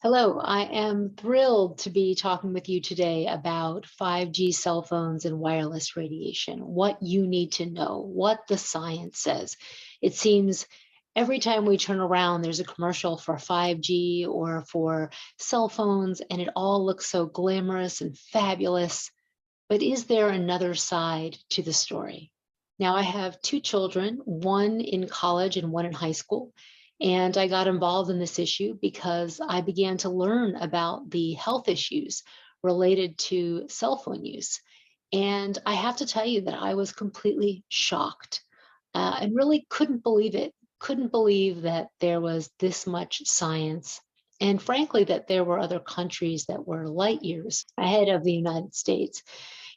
Hello, I am thrilled to be talking with you today about 5G cell phones and wireless radiation, what you need to know, what the science says. It seems every time we turn around, there's a commercial for 5G or for cell phones, and it all looks so glamorous and fabulous. But is there another side to the story? Now, I have two children, one in college and one in high school. And I got involved in this issue because I began to learn about the health issues related to cell phone use. And I have to tell you that I was completely shocked and really couldn't believe it. Couldn't believe that there was this much science. And frankly, that there were other countries that were light years ahead of the United States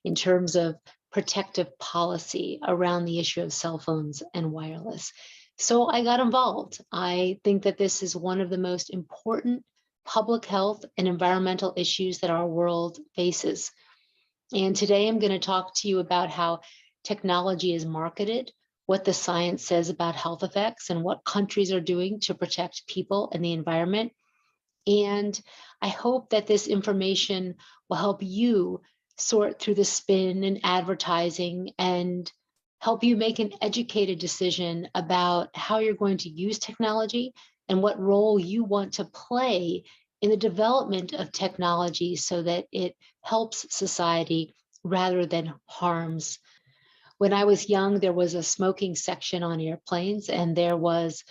in terms of protective policy around the issue of cell phones and wireless. So I got involved. I think that this is one of the most important public health and environmental issues that our world faces. And today I'm going to talk to you about how technology is marketed, what the science says about health effects, and what countries are doing to protect people and the environment. And I hope that this information will help you sort through the spin and advertising and help you make an educated decision about how you're going to use technology and what role you want to play in the development of technology so that it helps society rather than harms. When I was young, there was a smoking section on airplanes, and there was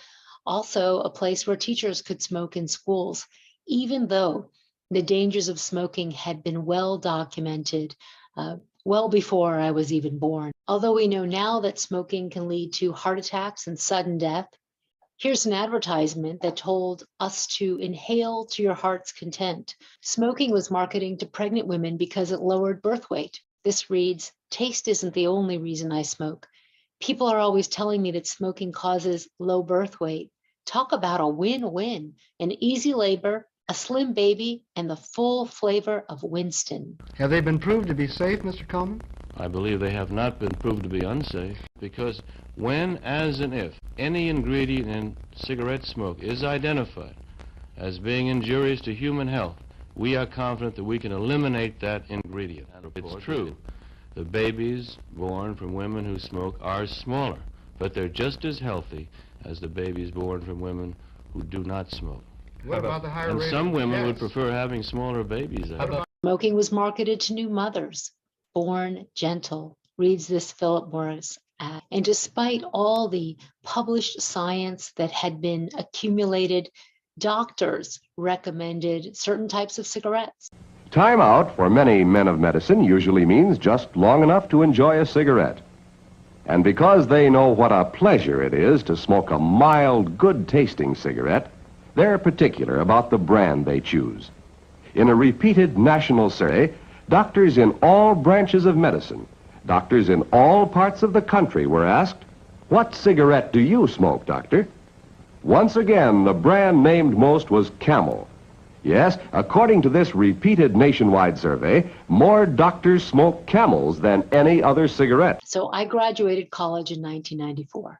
also a place where teachers could smoke in schools, even though the dangers of smoking had been well documented well before I was even born. Although we know now that smoking can lead to heart attacks and sudden death, here's an advertisement that told us to inhale to your heart's content. Smoking was marketing to pregnant women because it lowered birth weight. This reads, "Taste isn't the only reason I smoke. People are always telling me that smoking causes low birth weight. Talk about a win-win, an easy labor, a slim baby, and the full flavor of Winston." Have they been proved to be safe, Mr. Coleman? I believe they have not been proved to be unsafe because when, as and if, any ingredient in cigarette smoke is identified as being injurious to human health, we are confident that we can eliminate that ingredient. It's true, the babies born from women who smoke are smaller, but they're just as healthy as the babies born from women who do not smoke. What about the higher And rate some of women would deaths? prefer having smaller babies. Smoking was marketed to new mothers. Born gentle, reads this Philip Morris ad. And despite all the published science that had been accumulated, doctors recommended certain types of cigarettes. Time out for many men of medicine usually means just long enough to enjoy a cigarette. And because they know what a pleasure it is to smoke a mild, good-tasting cigarette, they're particular about the brand they choose. In a repeated national survey, doctors in all branches of medicine, doctors in all parts of the country were asked, "What cigarette do you smoke, doctor?" Once again, the brand named most was Camel. Yes, according to this repeated nationwide survey, more doctors smoke Camels than any other cigarette. So I graduated college in 1994.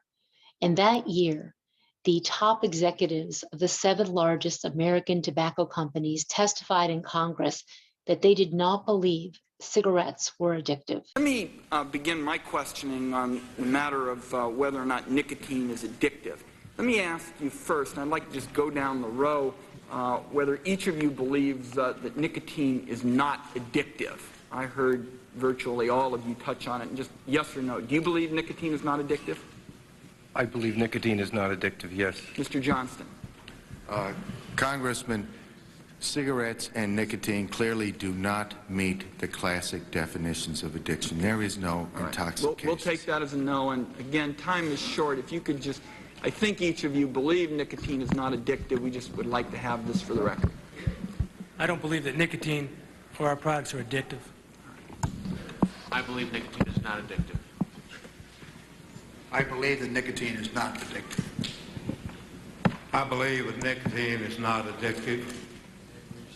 And that year, the top executives of the 7 largest American tobacco companies testified in Congress that they did not believe cigarettes were addictive. Let me begin my questioning on the matter of whether or not nicotine is addictive. Let me ask you first, and I'd like to just go down the row, whether each of you believes that nicotine is not addictive. I heard virtually all of you touch on it, and just yes or no. Do you believe nicotine is not addictive? I believe nicotine is not addictive, yes. Mr. Johnston. Congressman, cigarettes and nicotine clearly do not meet the classic definitions of addiction. There is no intoxication. We'll take that as a no, and again, time is short. If you could just, I think each of you believe nicotine is not addictive. We just would like to have this for the record. I don't believe that nicotine or our products are addictive. I believe nicotine is not addictive. I believe that nicotine is not addictive. I believe that nicotine is not addictive.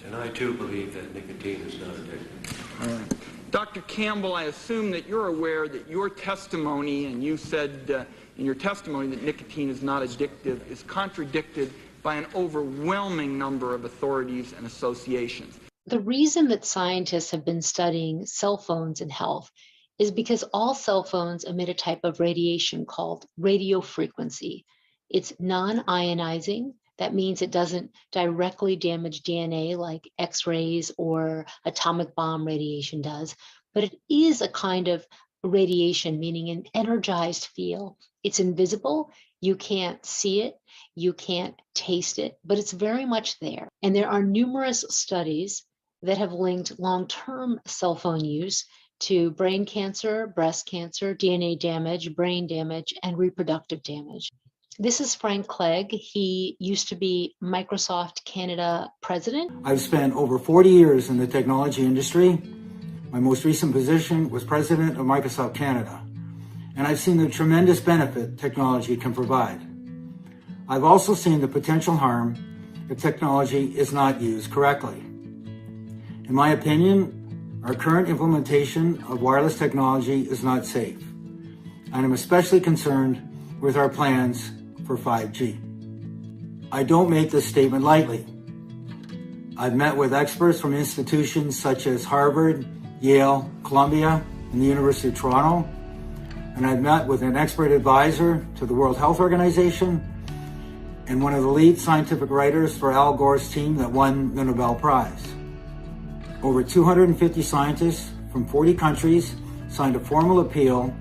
And I too believe that nicotine is not addictive. All right. Dr. Campbell, I assume that you're aware that your testimony, and you said in your testimony that nicotine is not addictive, is contradicted by an overwhelming number of authorities and associations. The reason that scientists have been studying cell phones in health is because all cell phones emit a type of radiation called radio frequency. It's non-ionizing. That means it doesn't directly damage DNA like X-rays or atomic bomb radiation does, but it is a kind of radiation, meaning an energized feel. It's invisible. You can't see it. You can't taste it, but it's very much there. And there are numerous studies that have linked long-term cell phone use to brain cancer, breast cancer, DNA damage, brain damage, and reproductive damage. This is Frank Clegg. He used to be Microsoft Canada president. I've spent over 40 years in the technology industry. My most recent position was president of Microsoft Canada, and I've seen the tremendous benefit technology can provide. I've also seen the potential harm if technology is not used correctly. In my opinion, our current implementation of wireless technology is not safe, and I'm especially concerned with our plans for 5G. I don't make this statement lightly. I've met with experts from institutions such as Harvard, Yale, Columbia, and the University of Toronto, and I've met with an expert advisor to the World Health Organization and one of the lead scientific writers for Al Gore's team that won the Nobel Prize. Over 250 scientists from 40 countries signed a formal appeal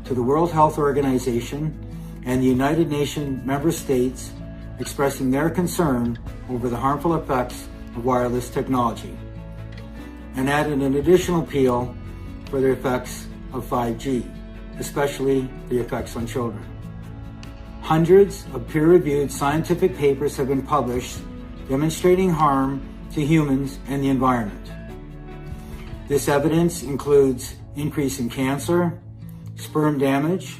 to the World Health Organization and the United Nations member states expressing their concern over the harmful effects of wireless technology, and added an additional appeal for the effects of 5G, especially the effects on children. Hundreds of peer-reviewed scientific papers have been published demonstrating harm to humans and the environment. This evidence includes increase in cancer, sperm damage,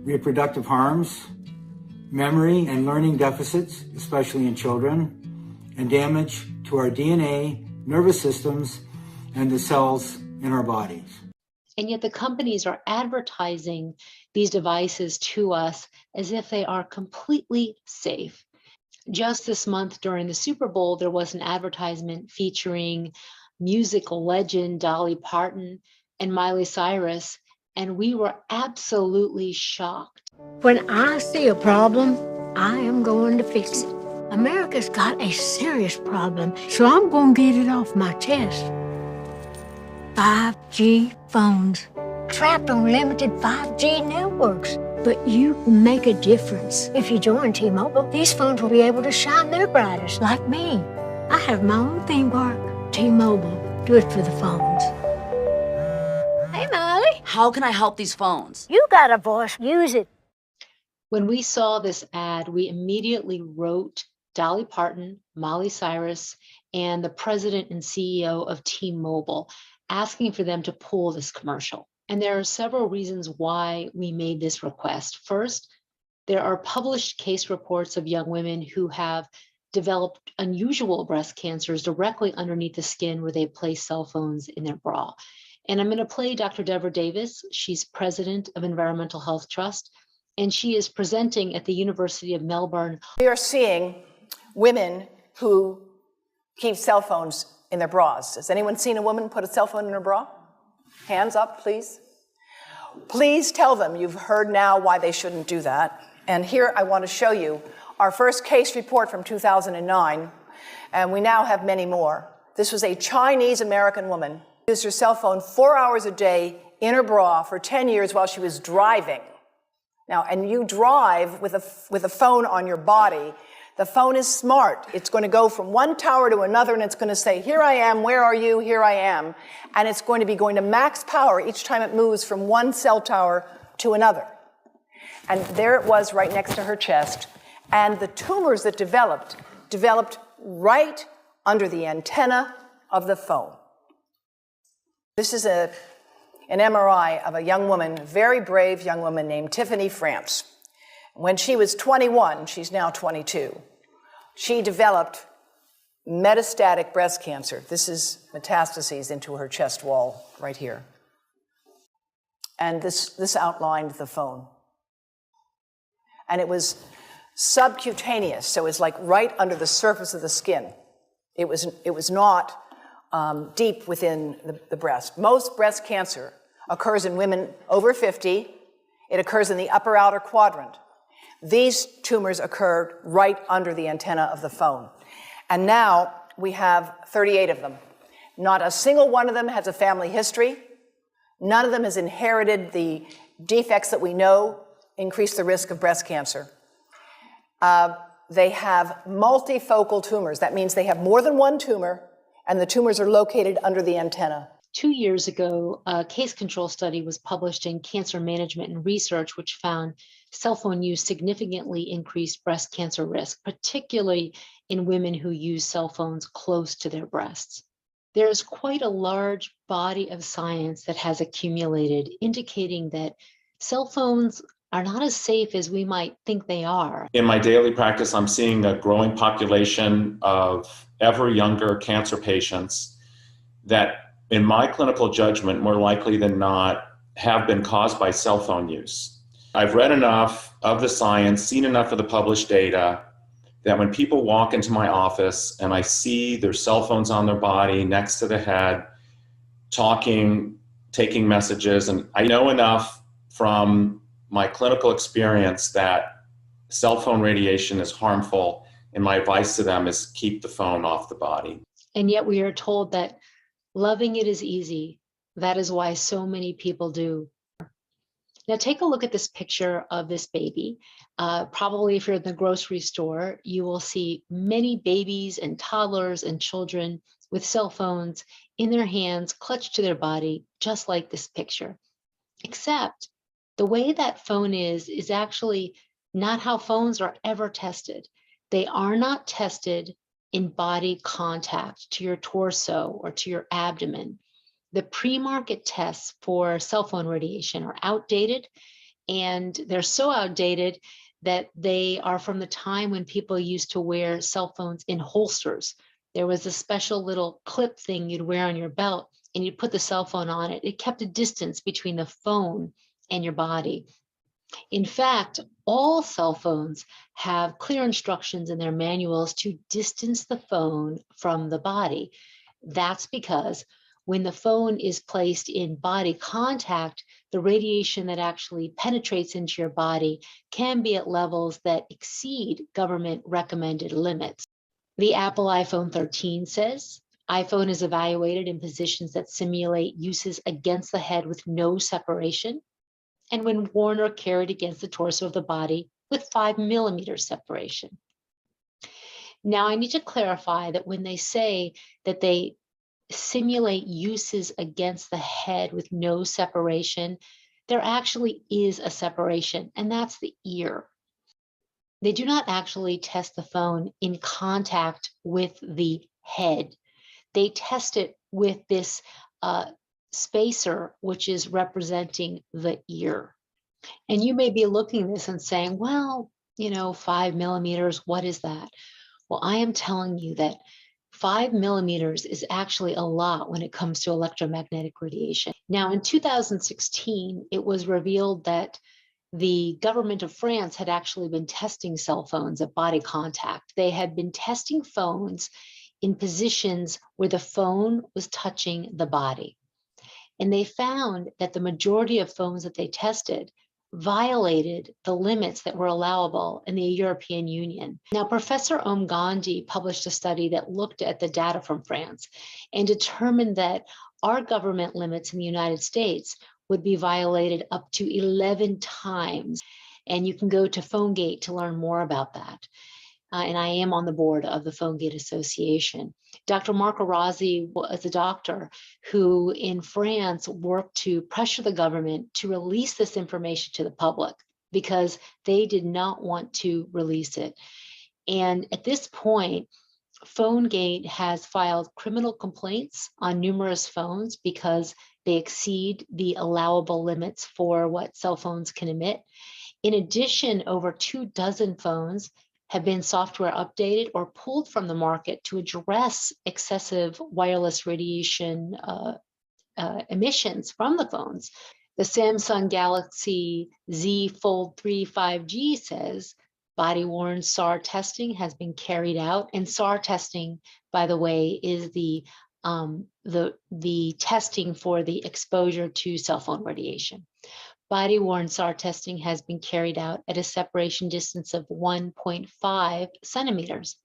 reproductive harms, memory and learning deficits, especially in children, and damage to our DNA, nervous systems, and the cells in our bodies. And yet the companies are advertising these devices to us as if they are completely safe. Just this month during the Super Bowl, there was an advertisement featuring music legend Dolly Parton and Miley Cyrus, and we were absolutely shocked. When I see a problem, I am going to fix it. America's got a serious problem, so I'm going to get it off my chest. 5G phones, trapped on limited 5G networks. But you can make a difference. If you join T-Mobile, these phones will be able to shine their brightest, like me. I have my own theme park. T-Mobile, do it for the phones. Hey, Molly. How can I help these phones? You got a voice. Use it. When we saw this ad, we immediately wrote Dolly Parton, Miley Cyrus, and the president and CEO of T-Mobile, asking for them to pull this commercial. And there are several reasons why we made this request. First, there are published case reports of young women who have developed unusual breast cancers directly underneath the skin where they place cell phones in their bra. And I'm going to play Dr. Deborah Davis. She's president of Environmental Health Trust, and she is presenting at the University of Melbourne. We are seeing women who keep cell phones in their bras. Has anyone seen a woman put a cell phone in her bra? Hands up, please. Please tell them you've heard now why they shouldn't do that. And here I want to show you our first case report from 2009, and we now have many more. This was a Chinese-American woman who used her cell phone 4 hours a day in her bra for 10 years while she was driving. Now, and you drive with a phone on your body. The phone is smart. It's going to go from one tower to another, and it's going to say, here I am, where are you, here I am. And it's going to be going to max power each time it moves from one cell tower to another. And there it was right next to her chest. And the tumors that developed right under the antenna of the phone. This is an MRI of a young woman, a very brave young woman named Tiffany France. When she was 21, she's now 22, she developed metastatic breast cancer. This is metastases into her chest wall right here. And this outlined the phone. And it was subcutaneous, so it's like right under the surface of the skin. It was not deep within the breast. Most breast cancer occurs in women over 50. It occurs in the upper outer quadrant. These tumors occurred right under the antenna of the phone. And now we have 38 of them. Not a single one of them has a family history. None of them has inherited the defects that we know increase the risk of breast cancer. They have multifocal tumors. That means they have more than one tumor, and the tumors are located under the antenna. 2 years ago, a case control study was published in Cancer Management and Research, which found cell phone use significantly increased breast cancer risk, particularly in women who use cell phones close to their breasts. There is quite a large body of science that has accumulated, indicating that cell phones are not as safe as we might think they are. In my daily practice, I'm seeing a growing population of ever younger cancer patients that, in my clinical judgment, more likely than not, have been caused by cell phone use. I've read enough of the science, seen enough of the published data, that when people walk into my office and I see their cell phones on their body, next to the head, talking, taking messages, and I know enough from my clinical experience that cell phone radiation is harmful, and my advice to them is keep the phone off the body. And yet we are told that loving it is easy. That is why so many people do. Now take a look at this picture of this baby. Probably if you're in the grocery store, you will see many babies and toddlers and children with cell phones in their hands, clutched to their body, just like this picture. Except the way that phone is actually not how phones are ever tested. They are not tested in body contact to your torso or to your abdomen. The pre-market tests for cell phone radiation are outdated, and they're so outdated that they are from the time when people used to wear cell phones in holsters. There was a special little clip thing you'd wear on your belt, and you'd put the cell phone on it. It kept a distance between the phone and your body. In fact, all cell phones have clear instructions in their manuals to distance the phone from the body. That's because when the phone is placed in body contact, the radiation that actually penetrates into your body can be at levels that exceed government recommended limits. The Apple iPhone 13 says, iPhone is evaluated in positions that simulate uses against the head with no separation, and when worn or carried against the torso of the body with 5 millimeters separation. Now I need to clarify that when they say that they simulate uses against the head with no separation, there actually is a separation, and that's the ear. They do not actually test the phone in contact with the head. They test it with this spacer, which is representing the ear. And you may be looking at this and saying, well, 5 millimeters, what is that? Well, I am telling you that 5 millimeters is actually a lot when it comes to electromagnetic radiation. Now, in 2016, it was revealed that the government of France had actually been testing cell phones at body contact. They had been testing phones in positions where the phone was touching the body. And they found that the majority of phones that they tested violated the limits that were allowable in the European Union. Now, Professor Om Gandhi published a study that looked at the data from France and determined that our government limits in the United States would be violated up to 11 times. And you can go to PhoneGate to learn more about that. And I am on the board of the PhoneGate Association. Dr. Marco Rossi was a doctor who in France worked to pressure the government to release this information to the public because they did not want to release it. And at this point, PhoneGate has filed criminal complaints on numerous phones because they exceed the allowable limits for what cell phones can emit. In addition, over 24 phones have been software updated or pulled from the market to address excessive wireless radiation emissions from the phones. The Samsung Galaxy Z Fold 3 5G says Body-worn SAR testing has been carried out, and SAR testing, by the way, is the testing for the exposure to cell phone radiation. Body-worn SAR testing has been carried out at a separation distance of 1.5 centimeters.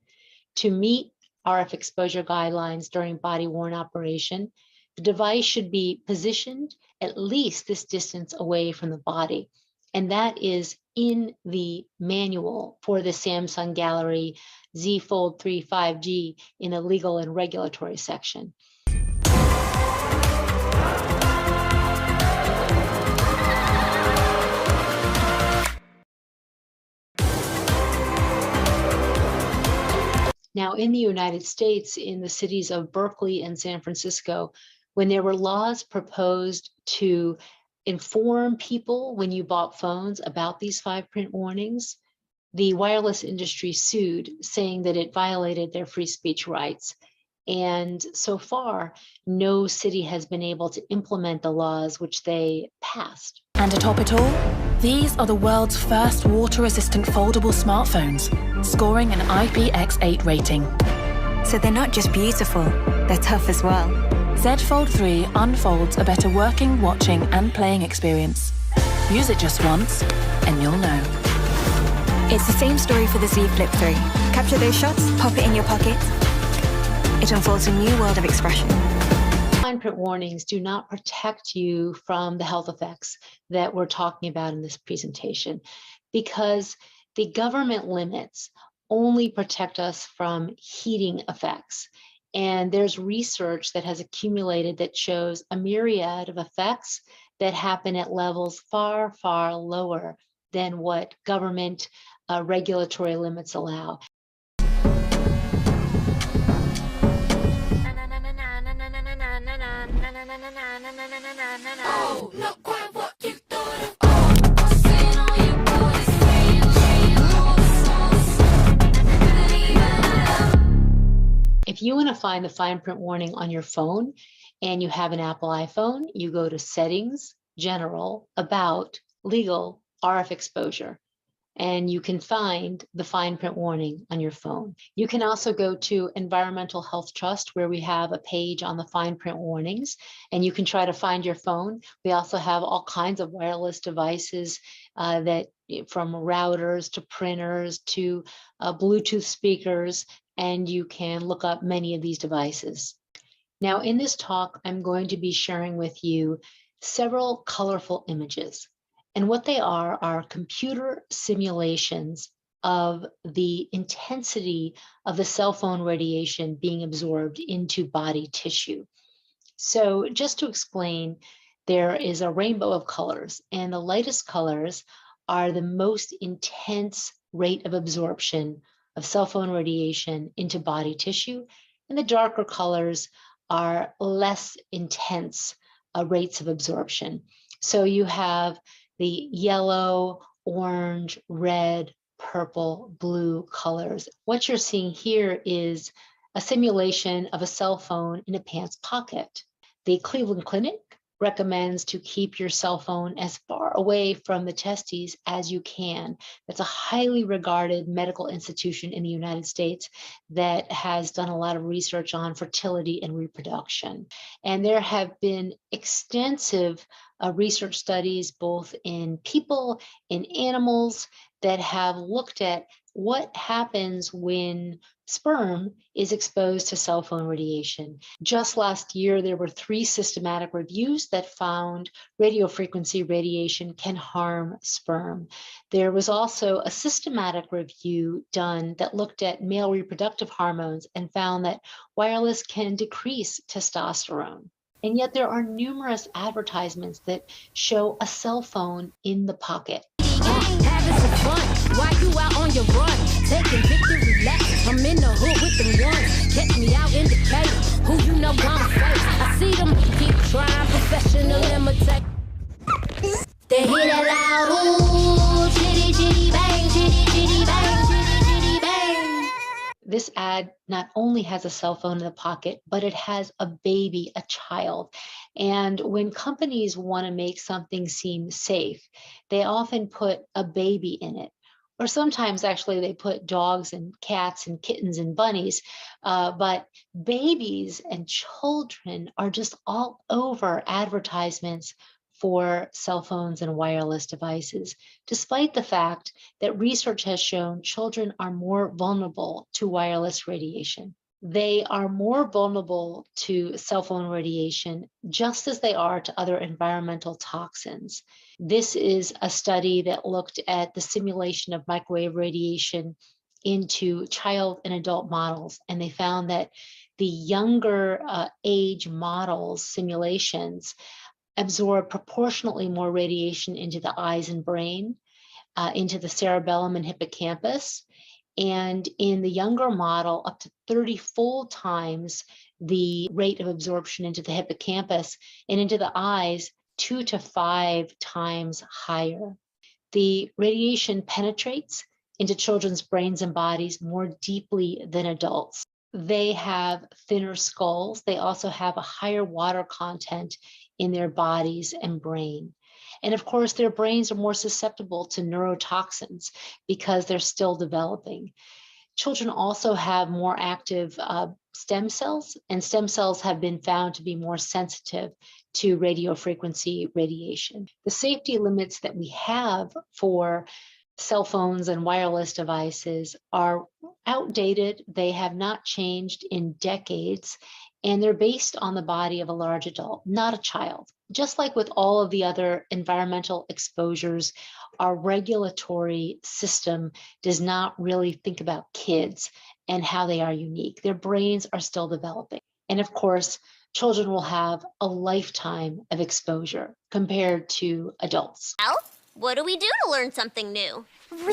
To meet RF exposure guidelines during body-worn operation, the device should be positioned at least this distance away from the body. And that is in the manual for the Samsung Gallery Z Fold 3 5G in the legal and regulatory section. Now, in the United States, in the cities of Berkeley and San Francisco, when there were laws proposed to inform people when you bought phones about these fine print warnings, the wireless industry sued, saying that it violated their free speech rights. And so far, no city has been able to implement the laws which they passed. And atop it all, these are the world's first water-resistant foldable smartphones, scoring an IPX8 rating. So they're not just beautiful, they're tough as well. Z Fold 3 unfolds a better working, watching and playing experience. Use it just once and you'll know. It's the same story for the Z Flip 3. Capture those shots, pop it in your pocket. It unfolds a new world of expression. Fine print warnings do not protect you from the health effects that we're talking about in this presentation, because the government limits only protect us from heating effects. And there's research that has accumulated that shows a myriad of effects that happen at levels far, far lower than what government regulatory limits allow. Oh, look what you thought of. If you want to find the fine print warning on your phone and you have an Apple iPhone, you go to Settings, General, About, Legal, RF Exposure, and you can find the fine print warning on your phone. You can also go to Environmental Health Trust, where we have a page on the fine print warnings, and you can try to find your phone. We also have all kinds of wireless devices that, from routers to printers to Bluetooth speakers, and you can look up many of these devices. Now, in this talk, I'm going to be sharing with you several colorful images. And what they are computer simulations of the intensity of the cell phone radiation being absorbed into body tissue. So just to explain, there is a rainbow of colors, and the lightest colors are the most intense rate of absorption of cell phone radiation into body tissue, and the darker colors are less intense rates of absorption. So you have the yellow, orange, red, purple, blue colors. What you're seeing here is a simulation of a cell phone in a pants pocket. The Cleveland Clinic recommends to keep your cell phone as far away from the testes as you can. That's a highly regarded medical institution in the United States that has done a lot of research on fertility and reproduction. And there have been extensive research studies, both in people, in animals, that have looked at what happens when sperm is exposed to cell phone radiation. Just last year, there were 3 systematic reviews that found radiofrequency radiation can harm sperm. There was also a systematic review done that looked at male reproductive hormones and found that wireless can decrease testosterone. And yet there are numerous advertisements that show a cell phone in the pocket. Having some fun while you out on your run, taking victory laps. I'm in the hood with them ones. Catch me out in Decatur. Who you know I'm first. I see them keep trying, professional imitate. They hear that loud, ooh, chitty chitty bang, chitty chitty bang, chitty chitty bang. This ad not only has a cell phone in the pocket, but it has a baby, a child. And when companies want to make something seem safe, they often put a baby in it, or sometimes actually they put dogs and cats and kittens and bunnies, but babies and children are just all over advertisements for cell phones and wireless devices, despite the fact that research has shown children are more vulnerable to wireless radiation. They are more vulnerable to cell phone radiation just as they are to other environmental toxins. This is a study that looked at the simulation of microwave radiation into child and adult models, and they found that the younger age models simulations absorb proportionately more radiation into the eyes and brain, into the cerebellum and hippocampus, and in the younger model, up to 30-fold times the rate of absorption into the hippocampus, and into the eyes, 2 to 5 times higher. The radiation penetrates into children's brains and bodies more deeply than adults. They have thinner skulls. They also have a higher water content in their bodies and brain. And of course, their brains are more susceptible to neurotoxins because they're still developing. Children also have more active stem cells, and stem cells have been found to be more sensitive to radiofrequency radiation. The safety limits that we have for cell phones and wireless devices are outdated. They have not changed in decades, and they're based on the body of a large adult, not a child. Just like with all of the other environmental exposures, our regulatory system does not really think about kids and how they are unique. Their brains are still developing. And of course, children will have a lifetime of exposure compared to adults. Well, what do we do to learn something new? We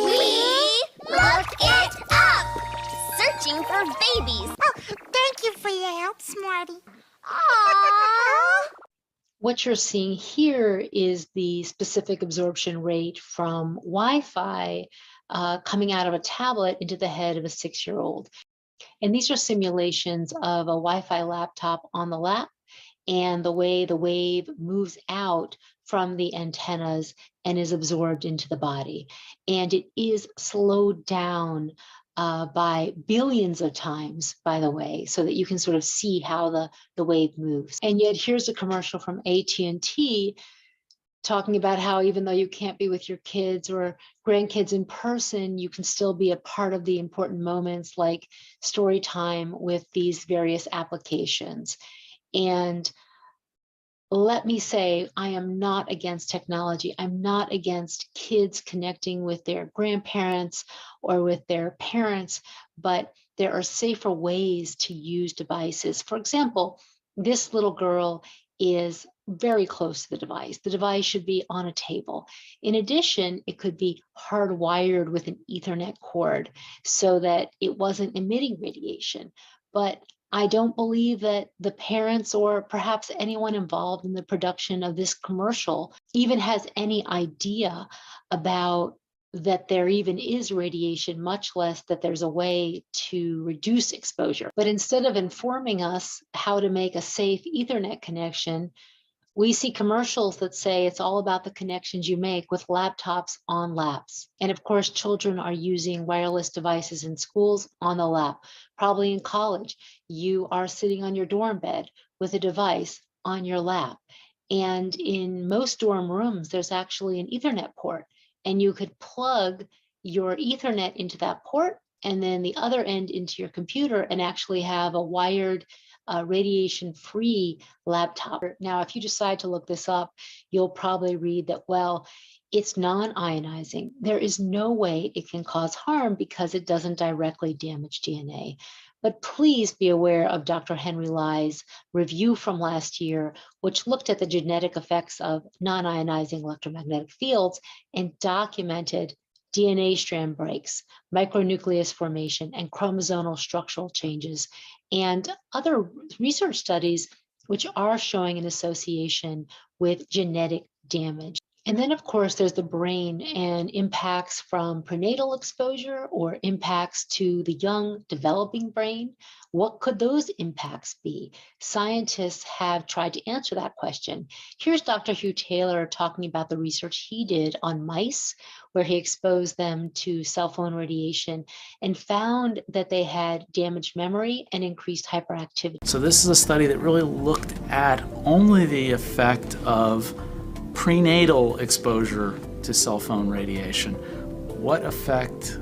look it up! Searching for babies. Oh, thank you for your help, Smarty. Aww. What you're seeing here is the specific absorption rate from Wi-Fi coming out of a tablet into the head of a 6-year-old. And these are simulations of a Wi-Fi laptop on the lap and the way the wave moves out from the antennas and is absorbed into the body. And it is slowed down by billions of times, by the way, so that you can sort of see how the wave moves. And yet here's a commercial from AT&T talking about how even though you can't be with your kids or grandkids in person, you can still be a part of the important moments like story time with these various applications. And let me say, I am not against technology. I'm not against kids connecting with their grandparents or with their parents, but there are safer ways to use devices. For example, this little girl is very close to the device. The device should be on a table. In addition, it could be hardwired with an Ethernet cord so that it wasn't emitting radiation. But I don't believe that the parents or perhaps anyone involved in the production of this commercial even has any idea about that there even is radiation, much less that there's a way to reduce exposure. But instead of informing us how to make a safe Ethernet connection, we see commercials that say it's all about the connections you make with laptops on laps. And of course, children are using wireless devices in schools on the lap. Probably in college, you are sitting on your dorm bed with a device on your lap. And in most dorm rooms, there's actually an Ethernet port, and you could plug your Ethernet into that port and then the other end into your computer and actually have a wired radiation-free laptop. Now, if you decide to look this up, you'll probably read that, well, it's non-ionizing. There is no way it can cause harm because it doesn't directly damage DNA. But please be aware of Dr. Henry Lai's review from last year, which looked at the genetic effects of non-ionizing electromagnetic fields and documented DNA strand breaks, micronucleus formation, and chromosomal structural changes, and other research studies which are showing an association with genetic damage. And then, of course, there's the brain and impacts from prenatal exposure or impacts to the young developing brain. What could those impacts be? Scientists have tried to answer that question. Here's Dr. Hugh Taylor talking about the research he did on mice, where he exposed them to cell phone radiation and found that they had damaged memory and increased hyperactivity. So this is a study that really looked at only the effect of prenatal exposure to cell phone radiation. What effect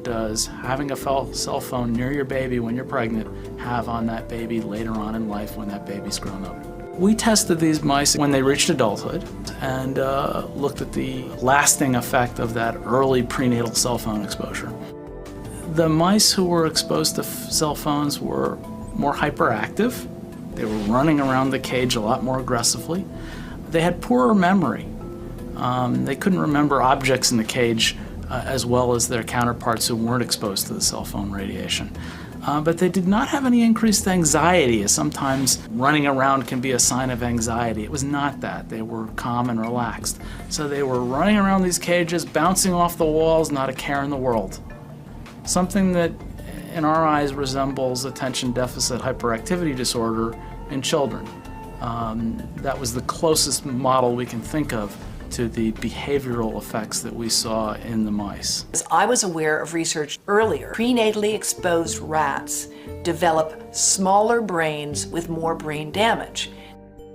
does having a cell phone near your baby when you're pregnant have on that baby later on in life when that baby's grown up? We tested these mice when they reached adulthood and looked at the lasting effect of that early prenatal cell phone exposure. The mice who were exposed to cell phones were more hyperactive. They were running around the cage a lot more aggressively. They had poorer memory. They couldn't remember objects in the cage as well as their counterparts who weren't exposed to the cell phone radiation. But they did not have any increased anxiety, as sometimes running around can be a sign of anxiety. It was not that. They were calm and relaxed. So they were running around these cages, bouncing off the walls, not a care in the world. Something that, in our eyes, resembles attention deficit hyperactivity disorder in children. That was the closest model we can think of to the behavioral effects that we saw in the mice. I was aware of research earlier. Prenatally exposed rats develop smaller brains with more brain damage.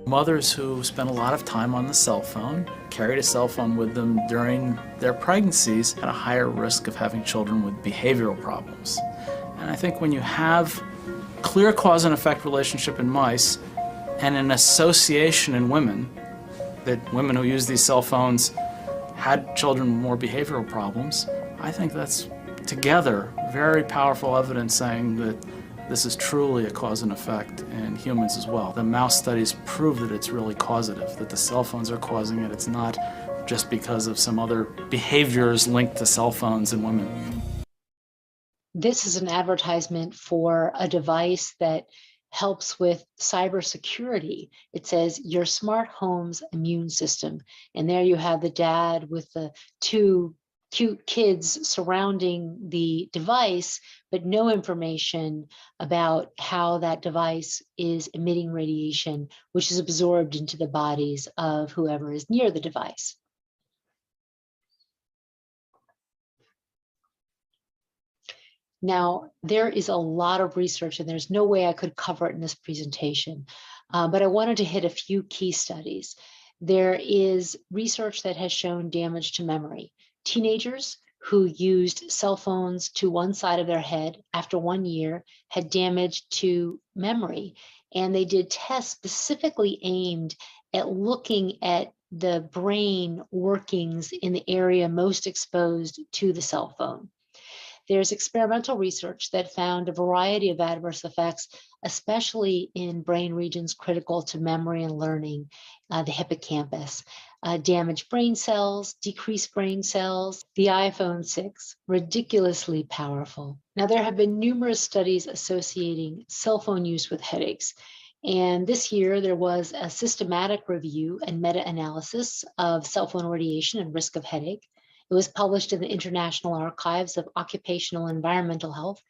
Mothers who spent a lot of time on the cell phone, carried a cell phone with them during their pregnancies, had a higher risk of having children with behavioral problems. And I think when you have clear cause and effect relationship in mice and an association in women, that women who use these cell phones had children with more behavioral problems, I think that's together very powerful evidence saying that this is truly a cause and effect in humans as well. The mouse studies prove that it's really causative, that the cell phones are causing it. It's not just because of some other behaviors linked to cell phones in women. This is an advertisement for a device that helps with cybersecurity. It says your smart home's immune system. And there you have the dad with the two cute kids surrounding the device, but no information about how that device is emitting radiation, which is absorbed into the bodies of whoever is near the device. Now, there is a lot of research, and there's no way I could cover it in this presentation, but I wanted to hit a few key studies. There is research that has shown damage to memory. Teenagers who used cell phones to one side of their head after 1 year had damage to memory, and they did tests specifically aimed at looking at the brain workings in the area most exposed to the cell phone. There's experimental research that found a variety of adverse effects, especially in brain regions critical to memory and learning, the hippocampus, damaged brain cells, decreased brain cells. The iPhone 6, ridiculously powerful. Now, there have been numerous studies associating cell phone use with headaches. And this year, there was a systematic review and meta-analysis of cell phone radiation and risk of headache. It was published in the International Archives of Occupational and Environmental Health,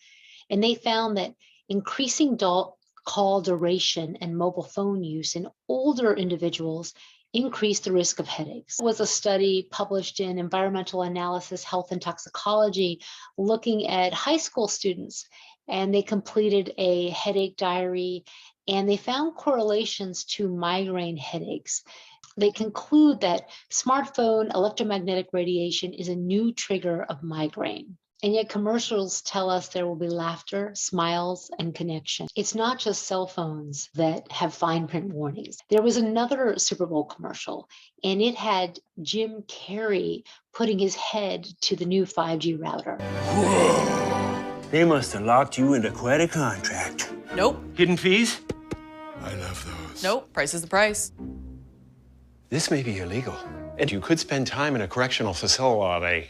and they found that increasing call duration and mobile phone use in older individuals increased the risk of headaches. There was a study published in Environmental Analysis, Health and Toxicology looking at high school students, and they completed a headache diary, and they found correlations to migraine headaches. They conclude that smartphone electromagnetic radiation is a new trigger of migraine. And yet commercials tell us there will be laughter, smiles, and connection. It's not just cell phones that have fine print warnings. There was another Super Bowl commercial, and it had Jim Carrey putting his head to the new 5G router. Whoa! They must have locked you into quite a contract. Nope. Hidden fees? I love those. Nope. Price is the price. This may be illegal, and you could spend time in a correctional facility.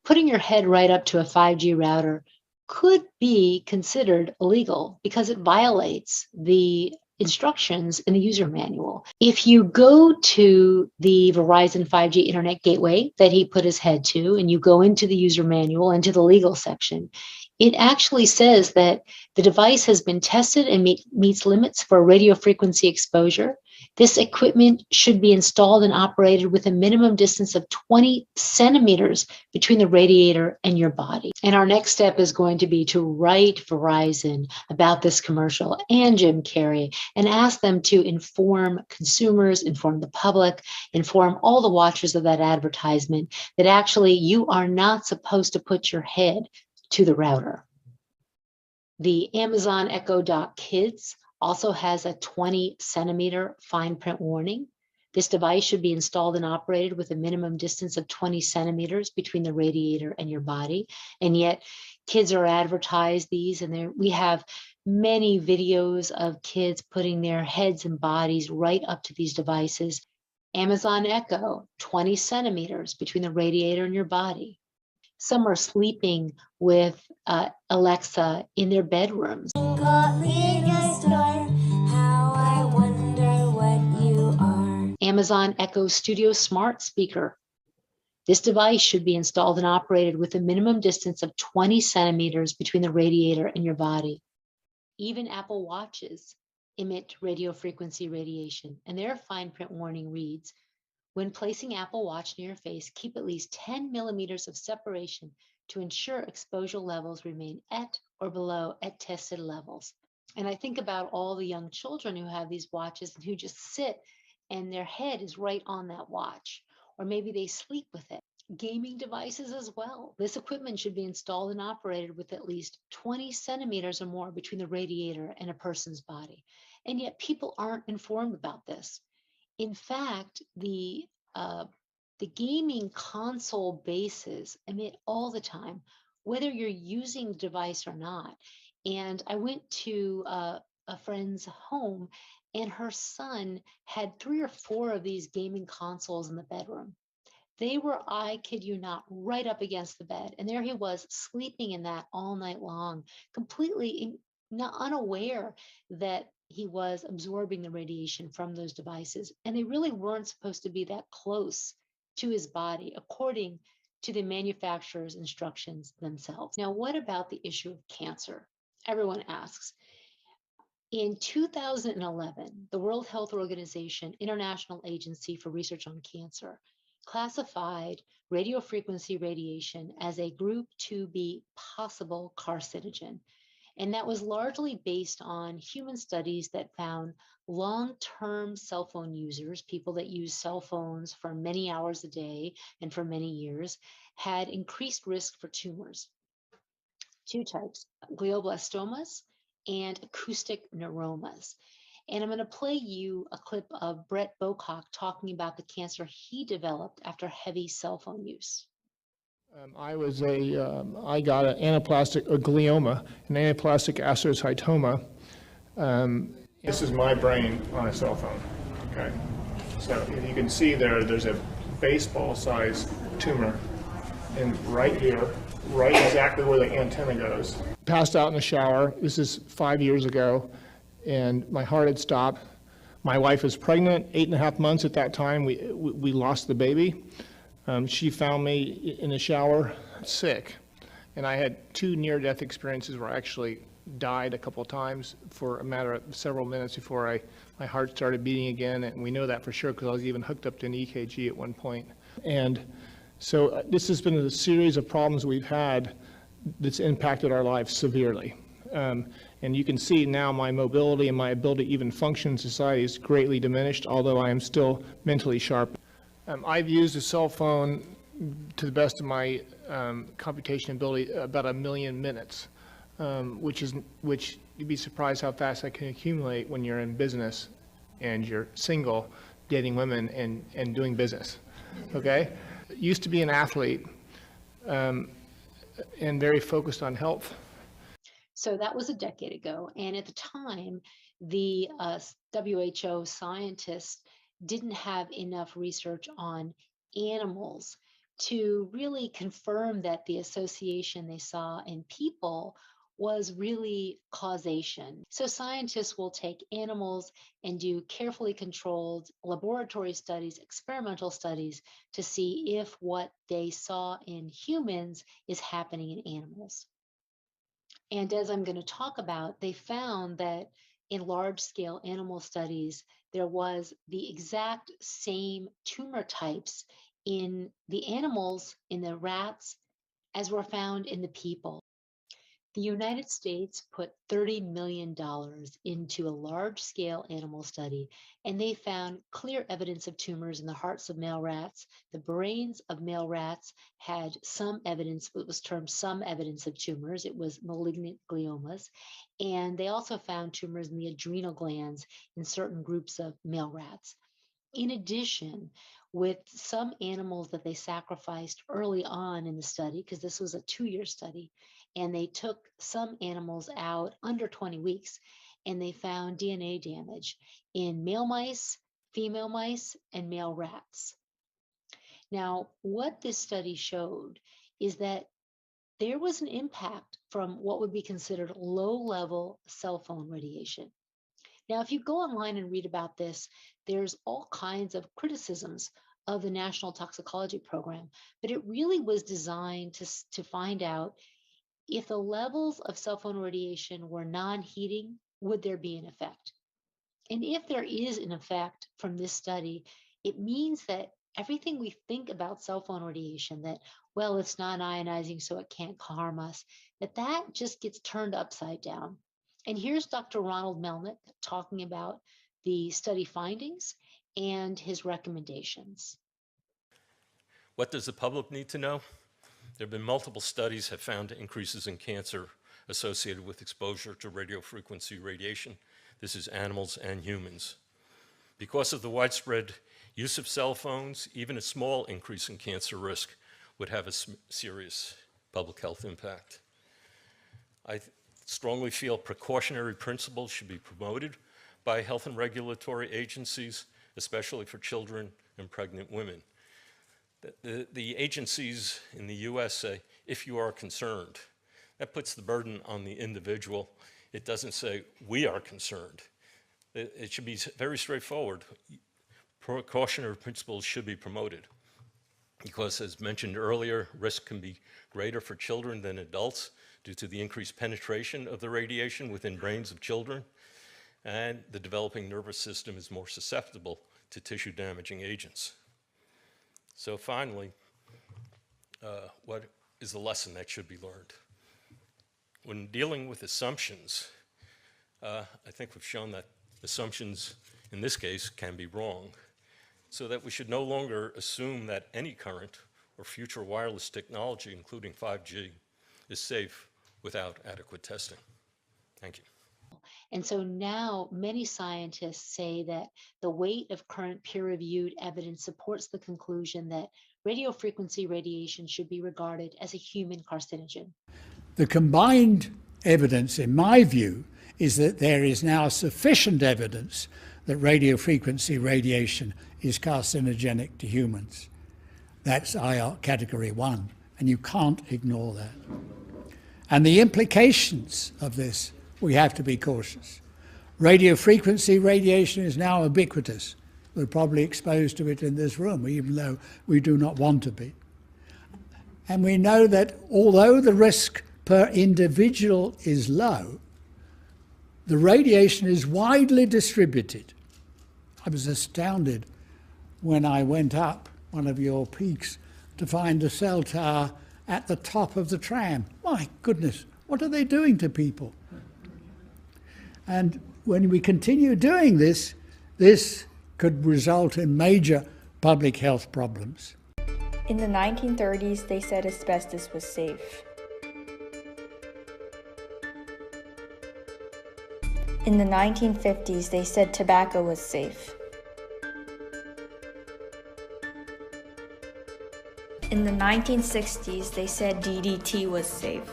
Putting your head right up to a 5G router could be considered illegal because it violates the instructions in the user manual. If you go to the Verizon 5G Internet Gateway that he put his head to, and you go into the user manual, into the legal section, it actually says that the device has been tested and meets limits for radio frequency exposure. This equipment should be installed and operated with a minimum distance of 20 centimeters between the radiator and your body. And our next step is going to be to write Verizon about this commercial and Jim Carrey and ask them to inform consumers, inform the public, inform all the watchers of that advertisement that actually you are not supposed to put your head to the router. The Amazon Echo Dot Kids also has a 20 centimeter fine print warning. This device should be installed and operated with a minimum distance of 20 centimeters between the radiator and your body. And yet kids are advertised these, and we have many videos of kids putting their heads and bodies right up to these devices. Amazon Echo, 20 centimeters between the radiator and your body. Some are sleeping with Alexa in their bedrooms. Amazon Echo Studio Smart Speaker. This device should be installed and operated with a minimum distance of 20 centimeters between the radiator and your body. Even Apple Watches emit radio frequency radiation, and their fine print warning reads, when placing Apple Watch near your face, keep at least 10 millimeters of separation to ensure exposure levels remain at or below at tested levels. And I think about all the young children who have these watches and who just sit and their head is right on that watch, or maybe they sleep with it. Gaming devices as well. This equipment should be installed and operated with at least 20 centimeters or more between the radiator and a person's body. And yet people aren't informed about this. In fact, the gaming console bases emit all the time, whether you're using the device or not. And I went to a friend's home, and her son had 3 or 4 of these gaming consoles in the bedroom. They were, I kid you not, right up against the bed. And there he was sleeping in that all night long, completely not unaware that he was absorbing the radiation from those devices. And they really weren't supposed to be that close to his body, according to the manufacturer's instructions themselves. Now, what about the issue of cancer? Everyone asks. In 2011, the World Health Organization, International Agency for Research on Cancer, classified radiofrequency radiation as a group 2B possible carcinogen. And that was largely based on human studies that found long-term cell phone users, people that use cell phones for many hours a day and for many years, had increased risk for tumors. 2 types, glioblastomas and acoustic neuromas. And I'm going to play you a clip of Brett Bocock talking about the cancer he developed after heavy cell phone use. I got an anaplastic glioma, an anaplastic astrocytoma. This is my brain on a cell phone. Okay, so if you can see there's a baseball-sized tumor, and right here, right exactly where the antenna goes. Passed out in the shower. This is 5 years ago, and my heart had stopped. My wife was pregnant, 8.5 months at that time. We lost the baby. She found me in the shower sick, and I had 2 near-death experiences where I actually died a couple of times for a matter of several minutes before my heart started beating again, and we know that for sure because I was even hooked up to an EKG at one point. And so this has been a series of problems we've had that's impacted our lives severely. And you can see now my mobility and my ability to even function in society is greatly diminished, although I am still mentally sharp. I've used a cell phone to the best of my computation ability about 1 million minutes, which you'd be surprised how fast I can accumulate when you're in business and you're single, dating women and doing business. Okay, used to be an athlete and very focused on health. So that was a decade ago, and at the time, the WHO scientists didn't have enough research on animals to really confirm that the association they saw in people was really causation. So scientists will take animals and do carefully controlled laboratory studies, experimental studies, to see if what they saw in humans is happening in animals. And as I'm going to talk about, they found that in large scale animal studies, there was the exact same tumor types in the animals, in the rats, as were found in the people. The United States put $30 million into a large scale animal study, and they found clear evidence of tumors in the hearts of male rats. The brains of male rats had some evidence, what was termed some evidence of tumors. It was malignant gliomas. And they also found tumors in the adrenal glands in certain groups of male rats. In addition, with some animals that they sacrificed early on in the study, because this was a 2-year study, and they took some animals out under 20 weeks, and they found DNA damage in male mice, female mice, and male rats. Now, what this study showed is that there was an impact from what would be considered low-level cell phone radiation. Now, if you go online and read about this, there's all kinds of criticisms of the National Toxicology Program, but it really was designed to find out if the levels of cell phone radiation were non-heating, would there be an effect? And if there is an effect from this study, it means that everything we think about cell phone radiation, that, well, it's non-ionizing, so it can't harm us, that just gets turned upside down. And here's Dr. Ronald Melnick talking about the study findings and his recommendations. What does the public need to know? There have been multiple studies have found increases in cancer associated with exposure to radiofrequency radiation. This is animals and humans. Because of the widespread use of cell phones, even a small increase in cancer risk would have a serious public health impact. I strongly feel precautionary principles should be promoted by health and regulatory agencies, especially for children and pregnant women. The agencies in the US say, if you are concerned, that puts the burden on the individual. It doesn't say, we are concerned. It should be very straightforward. Precautionary principles should be promoted because, as mentioned earlier, risk can be greater for children than adults due to the increased penetration of the radiation within brains of children, and the developing nervous system is more susceptible to tissue-damaging agents. So finally, what is the lesson that should be learned? When dealing with assumptions, I think we've shown that assumptions in this case can be wrong, so that we should no longer assume that any current or future wireless technology, including 5G, is safe without adequate testing. Thank you. And so now many scientists say that the weight of current peer-reviewed evidence supports the conclusion that radiofrequency radiation should be regarded as a human carcinogen. The combined evidence, in my view, is that there is now sufficient evidence that radiofrequency radiation is carcinogenic to humans. That's IR category 1, and you can't ignore that. And the implications of this, we have to be cautious. Radiofrequency radiation is now ubiquitous. We're probably exposed to it in this room, even though we do not want to be. And we know that although the risk per individual is low, the radiation is widely distributed. I was astounded when I went up one of your peaks to find a cell tower at the top of the tram. My goodness, what are they doing to people? And when we continue doing this, this could result in major public health problems. In the 1930s, they said asbestos was safe. In the 1950s, they said tobacco was safe. In the 1960s, they said DDT was safe.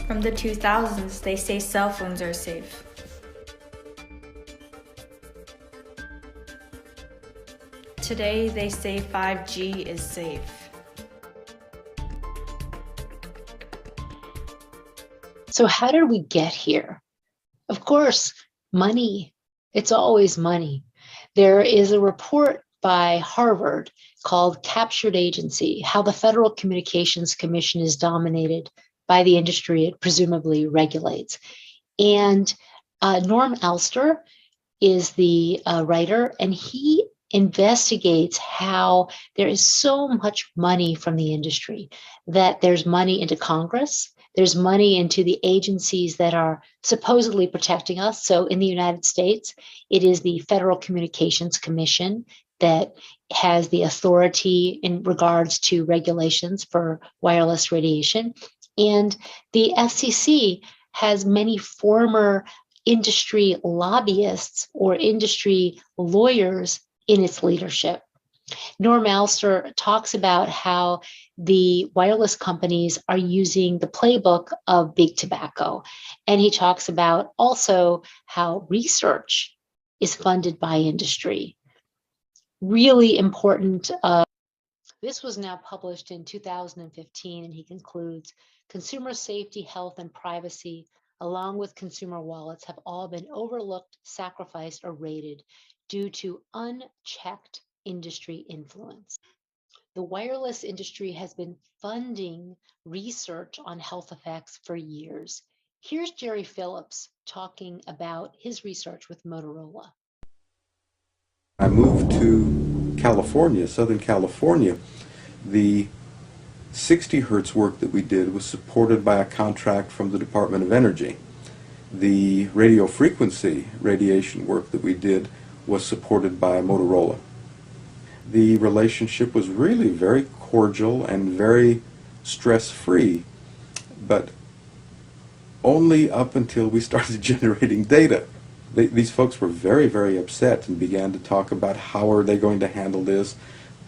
From the 2000s, they say cell phones are safe. Today, they say 5G is safe. So how did we get here? Of course, money. It's always money. There is a report by Harvard called Captured Agency, how the Federal Communications Commission is dominated by the industry it presumably regulates. And Norm Alster is the writer, and he investigates how there is so much money from the industry, that there's money into Congress, there's money into the agencies that are supposedly protecting us. So in the United States, it is the Federal Communications Commission that has the authority in regards to regulations for wireless radiation. And the FCC has many former industry lobbyists or industry lawyers in its leadership. Norm Alster talks about how the wireless companies are using the playbook of big tobacco. And he talks about also how research is funded by industry. Really important. This was now published in 2015, and he concludes, consumer safety, health, and privacy, along with consumer wallets, have all been overlooked, sacrificed, or raided due to unchecked industry influence. The wireless industry has been funding research on health effects for years. Here's Jerry Phillips talking about his research with Motorola. I moved to California, Southern California. The 60 hertz work that we did was supported by a contract from the Department of Energy. The radio frequency radiation work that we did was supported by Motorola. The relationship was really very cordial and very stress-free, but only up until we started generating data. These folks were very, very upset and began to talk about how are they going to handle this,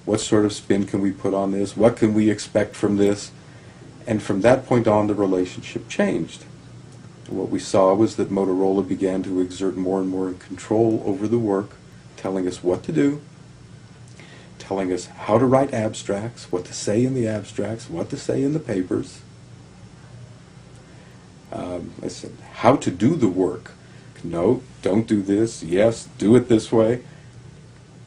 what sort of spin can we put on this, what can we expect from this, and from that point on the relationship changed. What we saw was that Motorola began to exert more and more control over the work, telling us what to do, telling us how to write abstracts, what to say in the abstracts, what to say in the papers. I said, how to do the work. No, don't do this. Yes, do it this way.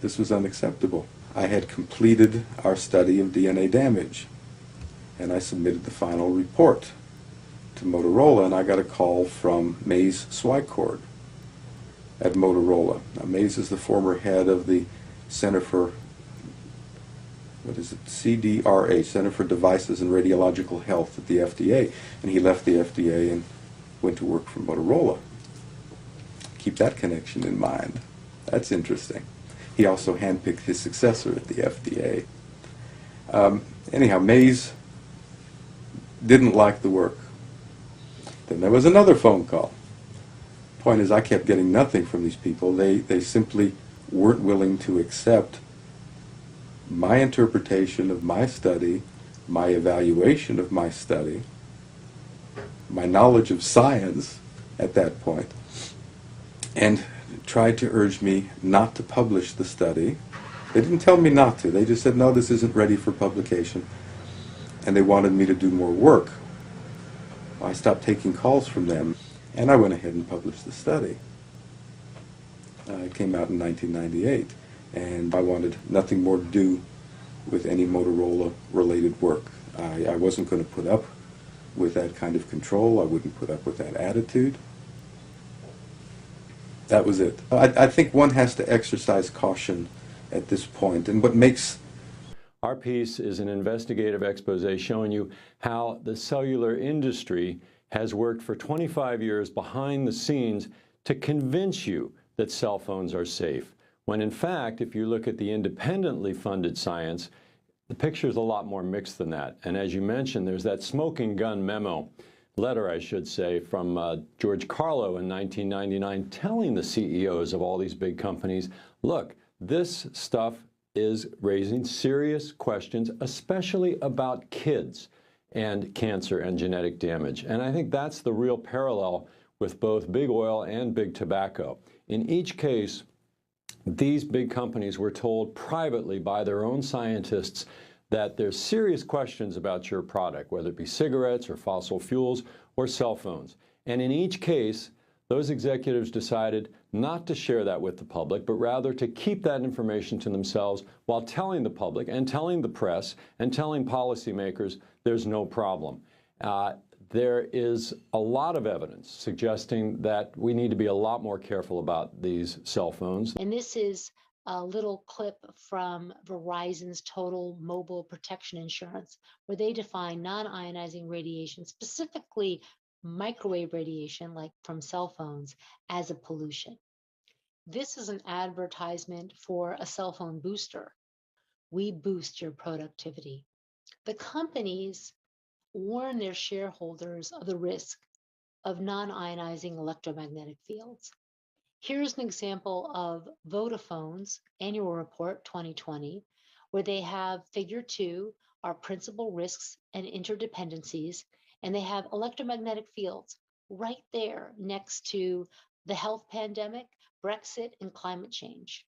This was unacceptable. I had completed our study of DNA damage, and I submitted the final report to Motorola, and I got a call from Mays Swycord at Motorola. Now, Mays is the former head of the Center for, CDRH, Center for Devices and Radiological Health at the FDA, and he left the FDA and went to work for Motorola. Keep that connection in mind. That's interesting. He also handpicked his successor at the FDA. Anyhow, Mays didn't like the work. Then there was another phone call. Point is, I kept getting nothing from these people. They simply weren't willing to accept my interpretation of my study, my evaluation of my study, my knowledge of science at that point, and tried to urge me not to publish the study. They didn't tell me not to. They just said, no, this isn't ready for publication. And they wanted me to do more work. Well, I stopped taking calls from them, and I went ahead and published the study. It came out in 1998, and I wanted nothing more to do with any Motorola-related work. I wasn't going to put up with that kind of control. I wouldn't put up with that attitude. That was it. I think one has to exercise caution at this point, and what makes our piece is an investigative expose showing you how the cellular industry has worked for 25 years behind the scenes to convince you that cell phones are safe, when in fact, if you look at the independently funded science, the picture is a lot more mixed than that. And as you mentioned, there's that smoking gun memo, letter I should say, from George Carlo in 1999 telling the CEOs of all these big companies, look, this stuff is raising serious questions, especially about kids and cancer and genetic damage. And I think that's the real parallel with both big oil and big tobacco. In each case, these big companies were told privately by their own scientists that there's serious questions about your product, whether it be cigarettes or fossil fuels or cell phones. And in each case, those executives decided not to share that with the public, but rather to keep that information to themselves while telling the public and telling the press and telling policymakers there's no problem. There is a lot of evidence suggesting that we need to be a lot more careful about these cell phones. And this is a little clip from Verizon's Total Mobile Protection Insurance, where they define non-ionizing radiation, specifically microwave radiation, like from cell phones, as a pollution. This is an advertisement for a cell phone booster. We boost your productivity. The companies warn their shareholders of the risk of non-ionizing electromagnetic fields. Here's an example of Vodafone's annual report 2020, where they have figure 2, our principal risks and interdependencies, and they have electromagnetic fields right there next to the health pandemic, Brexit, and climate change.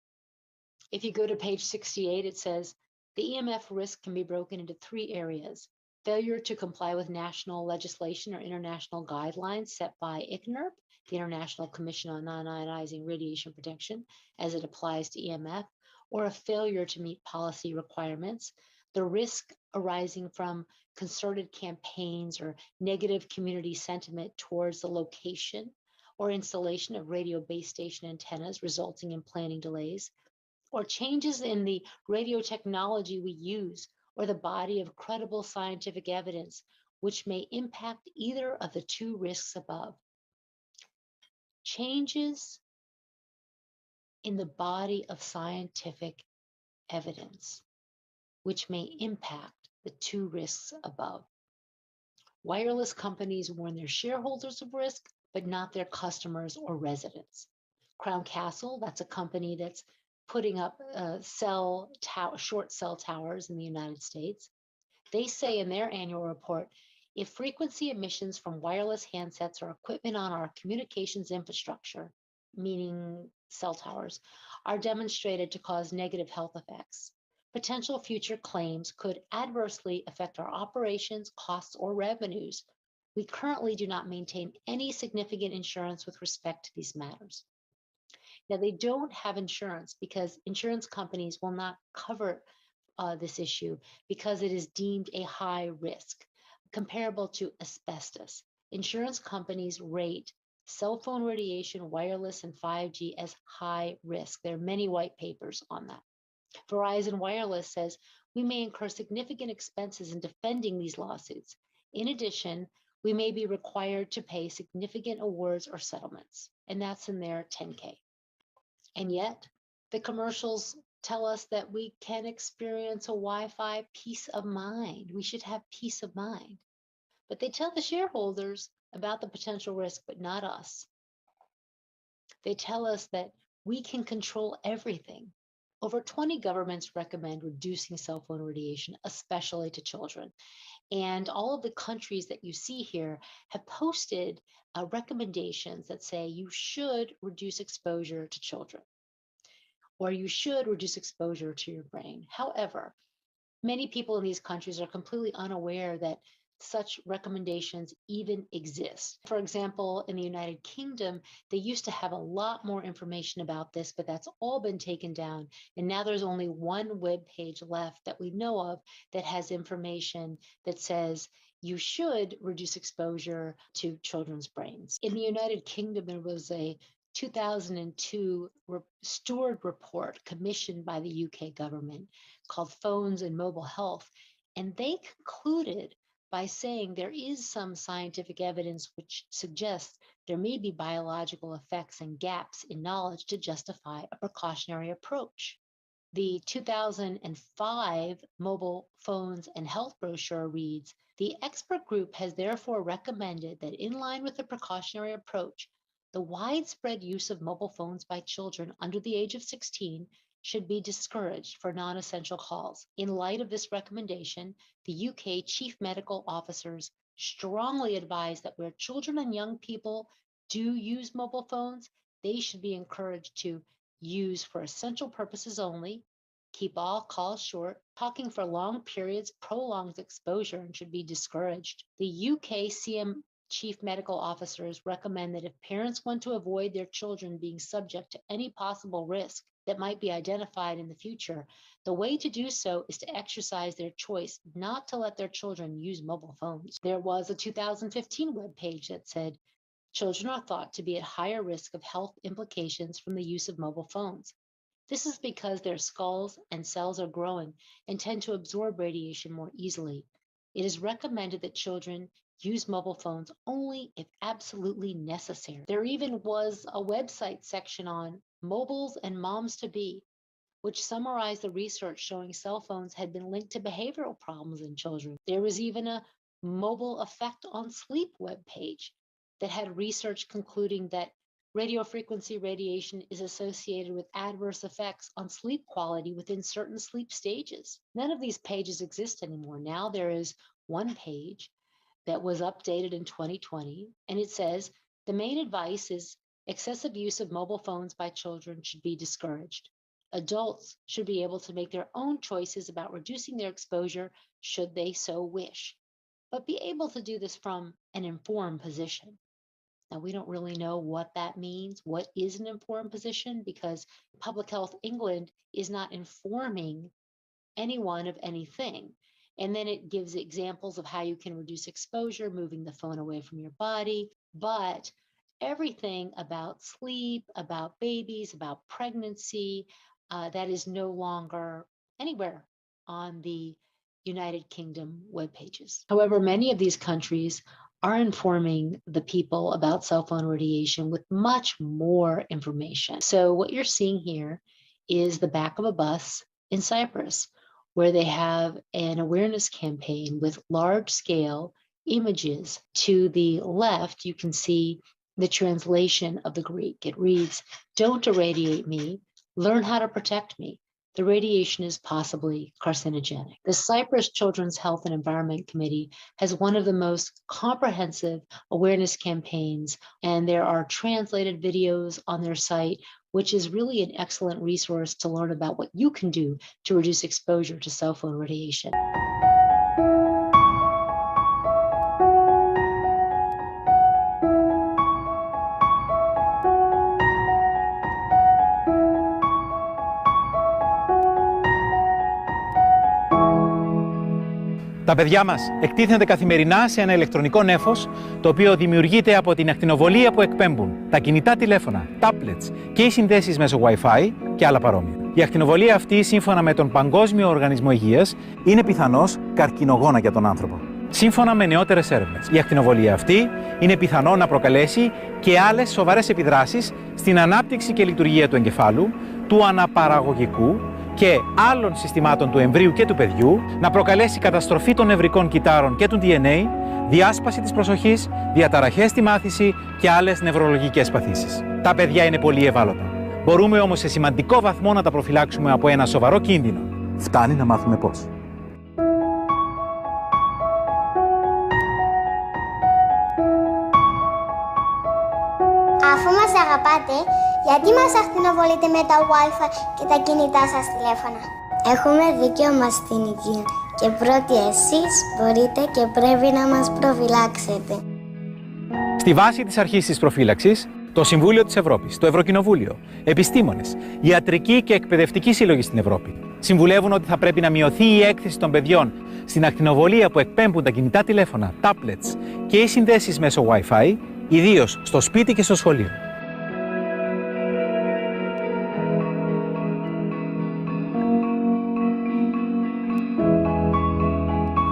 If you go to page 68, it says the EMF risk can be broken into 3 areas: failure to comply with national legislation or international guidelines set by ICNIRP, the International Commission on Non-Ionizing Radiation Protection, as it applies to EMF, or a failure to meet policy requirements, the risk arising from concerted campaigns or negative community sentiment towards the location or installation of radio base station antennas, resulting in planning delays, or changes in the radio technology we use, or the body of credible scientific evidence, which may impact either of the 2 risks above. Changes in the body of scientific evidence, which may impact the 2 risks above. Wireless companies warn their shareholders of risk, but not their customers or residents. Crown Castle, that's a company that's putting up short cell towers in the United States. They say in their annual report, if frequency emissions from wireless handsets or equipment on our communications infrastructure, meaning cell towers, are demonstrated to cause negative health effects, potential future claims could adversely affect our operations, costs, or revenues. We currently do not maintain any significant insurance with respect to these matters. Now, they don't have insurance because insurance companies will not cover this issue because it is deemed a high risk, comparable to asbestos. Insurance companies rate cell phone radiation, wireless, and 5G as high risk. There are many white papers on that. Verizon Wireless says we may incur significant expenses in defending these lawsuits. In addition, we may be required to pay significant awards or settlements, and that's in their 10K. And yet, the commercials tell us that we can experience a Wi-Fi peace of mind. We should have peace of mind. But they tell the shareholders about the potential risk, but not us. They tell us that we can control everything. Over 20 governments recommend reducing cell phone radiation, especially to children. And all of the countries that you see here have posted recommendations that say you should reduce exposure to children, or you should reduce exposure to your brain. However, many people in these countries are completely unaware that such recommendations even exist. For example, in the United Kingdom, they used to have a lot more information about this, but that's all been taken down. And now there's only one web page left that we know of that has information that says you should reduce exposure to children's brains. In the United Kingdom, there was a 2002 Steward report commissioned by the UK government called Phones and Mobile Health. And they concluded by saying there is some scientific evidence which suggests there may be biological effects and gaps in knowledge to justify a precautionary approach. The 2005 Mobile Phones and Health brochure reads, the expert group has therefore recommended that in line with the precautionary approach, the widespread use of mobile phones by children under the age of 16 should be discouraged for non-essential calls. In light of this recommendation, the UK chief medical officers strongly advise that where children and young people do use mobile phones, they should be encouraged to use for essential purposes only, keep all calls short, talking for long periods prolongs exposure and should be discouraged. The UK chief medical officers recommend that if parents want to avoid their children being subject to any possible risk that might be identified in the future, the way to do so is to exercise their choice not to let their children use mobile phones. There was a 2015 webpage that said, children are thought to be at higher risk of health implications from the use of mobile phones. This is because their skulls and cells are growing and tend to absorb radiation more easily. It is recommended that children use mobile phones only if absolutely necessary. There even was a website section on mobiles and moms-to-be, which summarized the research showing cell phones had been linked to behavioral problems in children. There was even a mobile effect on sleep webpage that had research concluding that radiofrequency radiation is associated with adverse effects on sleep quality within certain sleep stages. None of these pages exist anymore. Now there is one page that was updated in 2020, and it says, the main advice is excessive use of mobile phones by children should be discouraged. Adults should be able to make their own choices about reducing their exposure should they so wish, but be able to do this from an informed position. Now, we don't really know what that means. What is an informed position? Because Public Health England is not informing anyone of anything. And then it gives examples of how you can reduce exposure, moving the phone away from your body. But everything about sleep, about babies, about pregnancy, that is no longer anywhere on the United Kingdom web pages. However, many of these countries are informing the people about cell phone radiation with much more information. So what you're seeing here is the back of a bus in Cyprus, where they have an awareness campaign with large-scale images. To the left, you can see the translation of the Greek. It reads, "Don't irradiate me, learn how to protect me. The radiation is possibly carcinogenic." The Cyprus Children's Health and Environment Committee has one of the most comprehensive awareness campaigns, and there are translated videos on their site, which is really an excellent resource to learn about what you can do to reduce exposure to cell phone radiation. Τα παιδιά μας εκτίθενται καθημερινά σε ένα ηλεκτρονικό νέφος, το οποίο δημιουργείται από την ακτινοβολία που εκπέμπουν τα κινητά τηλέφωνα, tablets και οι συνδέσεις μέσω Wi-Fi και άλλα παρόμοια. Η ακτινοβολία αυτή, σύμφωνα με τον Παγκόσμιο Οργανισμό Υγείας, είναι πιθανώς καρκινογόνα για τον άνθρωπο. Σύμφωνα με νεότερες έρευνες, η ακτινοβολία αυτή είναι πιθανό να προκαλέσει και άλλες σοβαρές επιδράσεις στην ανάπτυξη και λειτουργία του εγκεφάλου, του αναπαραγωγικού και άλλων συστημάτων του εμβρίου και του παιδιού, να προκαλέσει καταστροφή των νευρικών κυττάρων και του DNA, διάσπαση της προσοχής, διαταραχές στη μάθηση και άλλες νευρολογικές παθήσεις. Τα παιδιά είναι πολύ ευάλωτα. Μπορούμε όμως σε σημαντικό βαθμό να τα προφυλάξουμε από ένα σοβαρό κίνδυνο. Φτάνει να μάθουμε πώς. Αφού μας αγαπάτε, γιατί μας ακτινοβολείτε με τα Wi-Fi και τα κινητά σας τηλέφωνα? Έχουμε δικαίωμα στην υγεία και πρώτοι εσείς μπορείτε και πρέπει να μας προφυλάξετε. Στη βάση της αρχής της προφύλαξης, το Συμβούλιο της Ευρώπης, το Ευρωκοινοβούλιο, επιστήμονες, ιατρικοί και εκπαιδευτικοί σύλλογοι στην Ευρώπη συμβουλεύουν ότι θα πρέπει να μειωθεί η έκθεση των παιδιών στην ακτινοβολία που εκπέμπουν τα κινητά τηλέφωνα, tablets και οι συνδέσεις μέσω Wi-Fi, ιδίως στο σπίτι και στο σχολείο.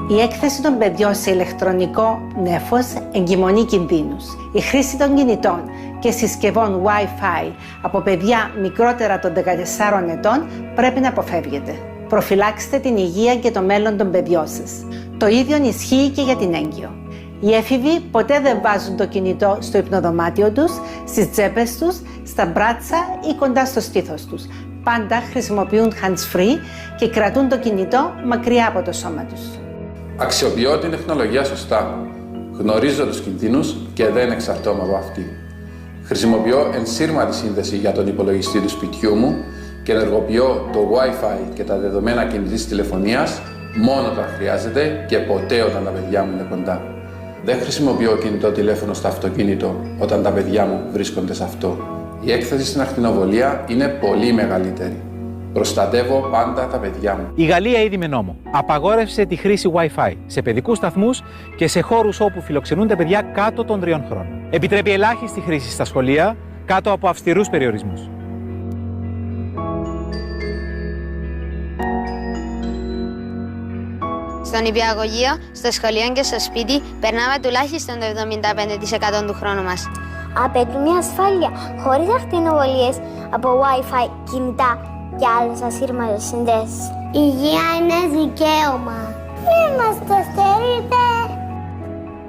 Η έκθεση των παιδιών σε ηλεκτρονικό νέφος εγκυμονεί κινδύνους. Η χρήση των κινητών και συσκευών Wi-Fi από παιδιά μικρότερα των 14 ετών πρέπει να αποφεύγεται. Προφυλάξτε την υγεία και το μέλλον των παιδιών σας. Το ίδιο ισχύει και για την έγκυο. Οι έφηβοι ποτέ δεν βάζουν το κινητό στο υπνοδωμάτιο τους, στις τσέπες τους, στα μπράτσα ή κοντά στο στήθος τους. Πάντα χρησιμοποιούν hands-free και κρατούν το κινητό μακριά από το σώμα τους. Αξιοποιώ την τεχνολογία σωστά. Γνωρίζω τους κινδύνους και δεν εξαρτώμαι από αυτή. Χρησιμοποιώ ενσύρματη σύνδεση για τον υπολογιστή του σπιτιού μου και ενεργοποιώ το Wi-Fi και τα δεδομένα κινητής τηλεφωνίας μόνο όταν χρειάζεται και ποτέ όταν τα παιδιά μου είναι κοντά. Δεν χρησιμοποιώ κινητό τηλέφωνο στο αυτοκίνητο όταν τα παιδιά μου βρίσκονται σε αυτό. Η έκθεση στην ακτινοβολία είναι πολύ μεγαλύτερη. Προστατεύω πάντα τα παιδιά μου. Η Γαλλία ήδη με νόμο απαγόρευσε τη χρήση Wi-Fi σε παιδικούς σταθμούς και σε χώρους όπου φιλοξενούνται παιδιά κάτω των 3 χρόνων. Επιτρέπει ελάχιστη χρήση στα σχολεία κάτω από αυστηρούς περιορισμούς. Στον υπηαγωγείο, στο σχολείο και στο σπίτι περνάμε τουλάχιστον το 75% του χρόνου μας. Απαιτούμε ασφάλεια, χωρίς ακτινοβολίες από Wi-Fi, κινητά και άλλες ασύρματες συνδέσεις. Η υγεία είναι δικαίωμα. Μην μας το στερείτε.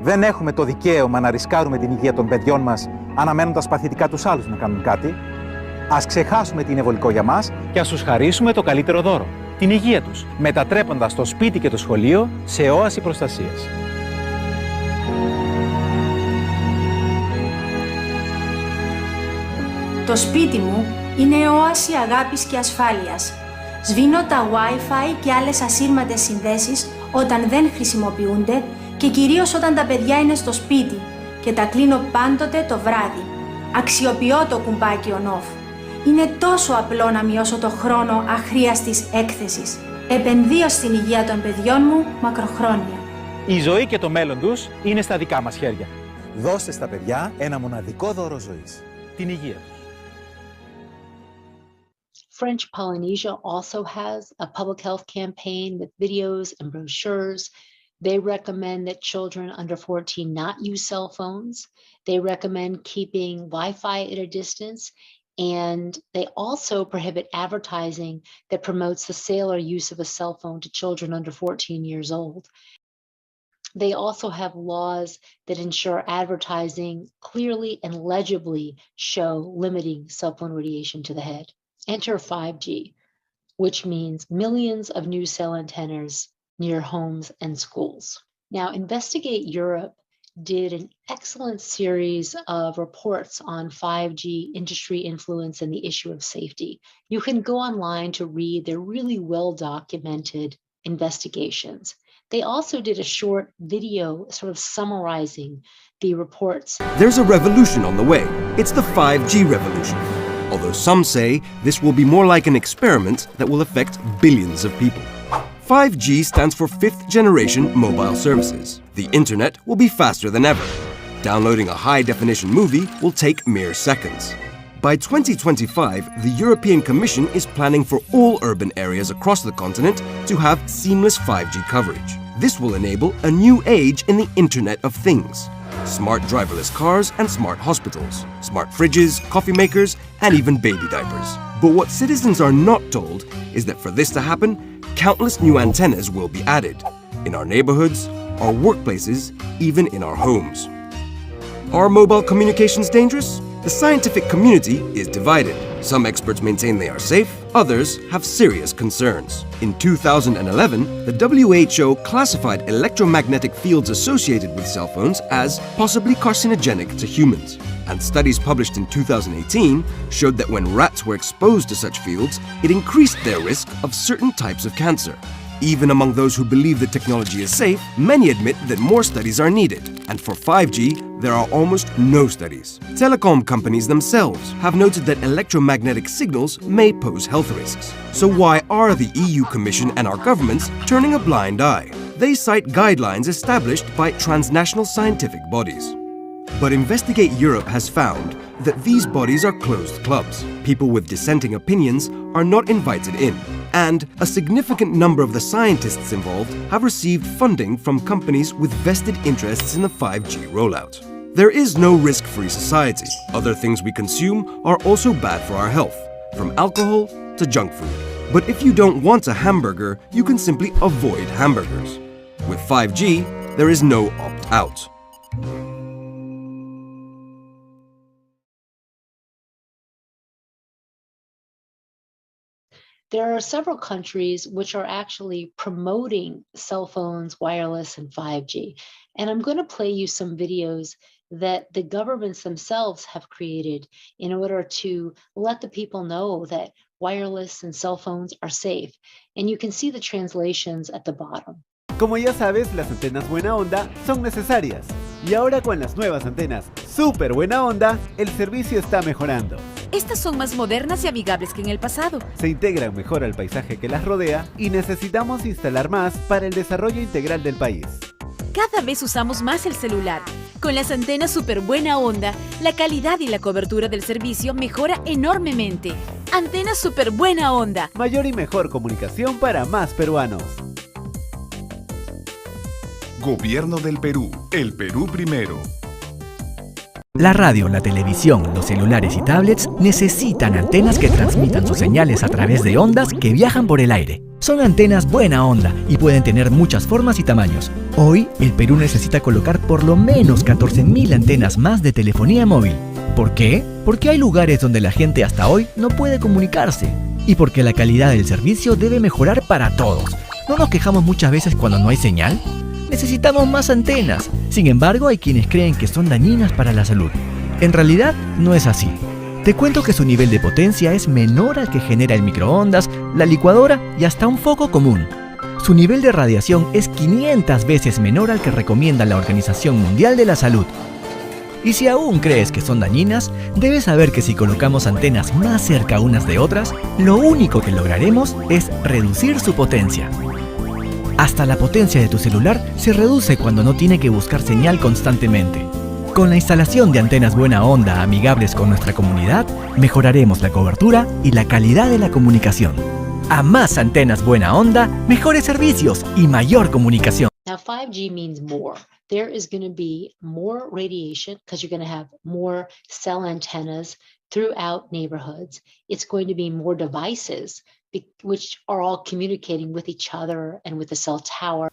Δεν έχουμε το δικαίωμα να ρισκάρουμε την υγεία των παιδιών μας αναμένοντας παθητικά τους άλλους να κάνουν κάτι. Ας ξεχάσουμε τι είναι βολικό για μας και ας τους χαρίσουμε το καλύτερο δώρο, την υγεία τους, μετατρέποντας το σπίτι και το σχολείο σε όαση προστασίας. Το σπίτι μου είναι όαση αγάπης και ασφάλειας. Σβήνω τα Wi-Fi και άλλες ασύρματες συνδέσεις όταν δεν χρησιμοποιούνται και κυρίως όταν τα παιδιά είναι στο σπίτι και τα κλείνω πάντοτε το βράδυ. Αξιοποιώ το κουμπάκι on-off. Είναι τόσο απλό να μειώσω το χρόνο αχρίαστης έκθεσης. Επενδύω στην υγεία των παιδιών μου μακροχρόνια. Η ζωή και το μέλλον τους είναι στα δικά μας χέρια. Δώστε στα παιδιά ένα μοναδικό δώρο ζωής, την υγεία τους. French Polynesia also has a public health campaign with videos and brochures. They recommend that children under 14 not use cell phones. They recommend keeping Wi-Fi at a distance. And they also prohibit advertising that promotes the sale or use of a cell phone to children under 14 years old. They also have laws that ensure advertising clearly and legibly show limiting cell phone radiation to the head. Enter 5G, which means millions of new cell antennas near homes and schools. Now, Investigate Europe did an excellent series of reports on 5G industry influence and the issue of safety. You can go online to read their really well-documented investigations. They also did a short video sort of summarizing the reports. There's a revolution on the way. It's the 5G revolution. Although some say this will be more like an experiment that will affect billions of people. 5G stands for 5th generation mobile services. The internet will be faster than ever. Downloading a high-definition movie will take mere seconds. By 2025, the European Commission is planning for all urban areas across the continent to have seamless 5G coverage. This will enable a new age in the Internet of Things. Smart driverless cars and smart hospitals, smart fridges, coffee makers, and even baby diapers. But what citizens are not told is that for this to happen, countless new antennas will be added in our neighborhoods, our workplaces, even in our homes. Are mobile communications dangerous? The scientific community is divided. Some experts maintain they are safe, others have serious concerns. In 2011, the WHO classified electromagnetic fields associated with cell phones as possibly carcinogenic to humans. And studies published in 2018 showed that when rats were exposed to such fields, it increased their risk of certain types of cancer. Even among those who believe the technology is safe, many admit that more studies are needed. And for 5G, there are almost no studies. Telecom companies themselves have noted that electromagnetic signals may pose health risks. So why are the EU Commission and our governments turning a blind eye? They cite guidelines established by transnational scientific bodies. But Investigate Europe has found that these bodies are closed clubs. People with dissenting opinions are not invited in. And a significant number of the scientists involved have received funding from companies with vested interests in the 5G rollout. There is no risk-free society. Other things we consume are also bad for our health, from alcohol to junk food. But if you don't want a hamburger, you can simply avoid hamburgers. With 5G, there is no opt-out. There are several countries which are actually promoting cell phones, wireless, and 5G. And I'm going to play you some videos that the governments themselves have created in order to let the people know that wireless and cell phones are safe. And you can see the translations at the bottom. Como ya sabes, las antenas buena onda son necesarias. Y ahora con las nuevas antenas súper buena onda, el servicio está mejorando. Estas son más modernas y amigables que en el pasado. Se integran mejor al paisaje que las rodea y necesitamos instalar más para el desarrollo integral del país. Cada vez usamos más el celular. Con las antenas super buena onda, la calidad y la cobertura del servicio mejora enormemente. Antenas super buena onda. Mayor y mejor comunicación para más peruanos. Gobierno del Perú. El Perú primero. La radio, la televisión, los celulares y tablets necesitan antenas que transmitan sus señales a través de ondas que viajan por el aire. Son antenas buena onda y pueden tener muchas formas y tamaños. Hoy, el Perú necesita colocar por lo menos 14.000 antenas más de telefonía móvil. ¿Por qué? Porque hay lugares donde la gente hasta hoy no puede comunicarse. Y porque la calidad del servicio debe mejorar para todos. ¿No nos quejamos muchas veces cuando no hay señal? Necesitamos más antenas. Sin embargo, hay quienes creen que son dañinas para la salud. En realidad, no es así. Te cuento que su nivel de potencia es menor al que genera el microondas, la licuadora y hasta un foco común. Su nivel de radiación es 500 veces menor al que recomienda la Organización Mundial de la Salud. Y si aún crees que son dañinas, debes saber que si colocamos antenas más cerca unas de otras, lo único que lograremos es reducir su potencia. Hasta la potencia de tu celular se reduce cuando no tiene que buscar señal constantemente. Con la instalación de antenas buena onda amigables con nuestra comunidad, mejoraremos la cobertura y la calidad de la comunicación. A más antenas buena onda, mejores servicios y mayor comunicación. Now, 5G means more. There is going to be more radiation because you're going to have more cell antennas throughout neighborhoods. It's going to be more devices which are all communicating with each other and with the cell tower.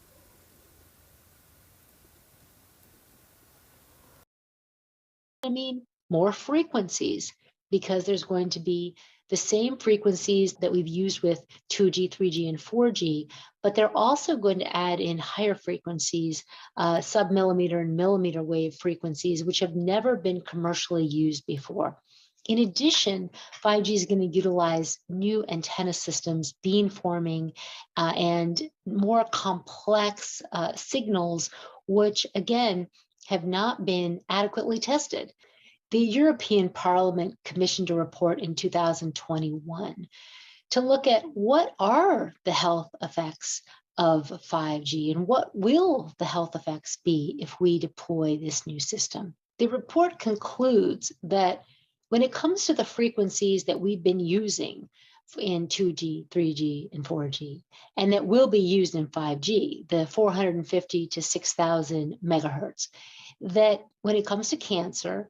I mean, more frequencies, because there's going to be the same frequencies that we've used with 2G, 3G, and 4G, but they're also going to add in higher frequencies, sub-millimeter and millimeter wave frequencies, which have never been commercially used before. In addition, 5G is going to utilize new antenna systems, beamforming, and more complex signals, which again have not been adequately tested. The European Parliament commissioned a report in 2021 to look at what are the health effects of 5G and what will the health effects be if we deploy this new system. The report concludes that when it comes to the frequencies that we've been using in 2G, 3G, and 4G, and that will be used in 5G, the 450 to 6,000 megahertz, that when it comes to cancer,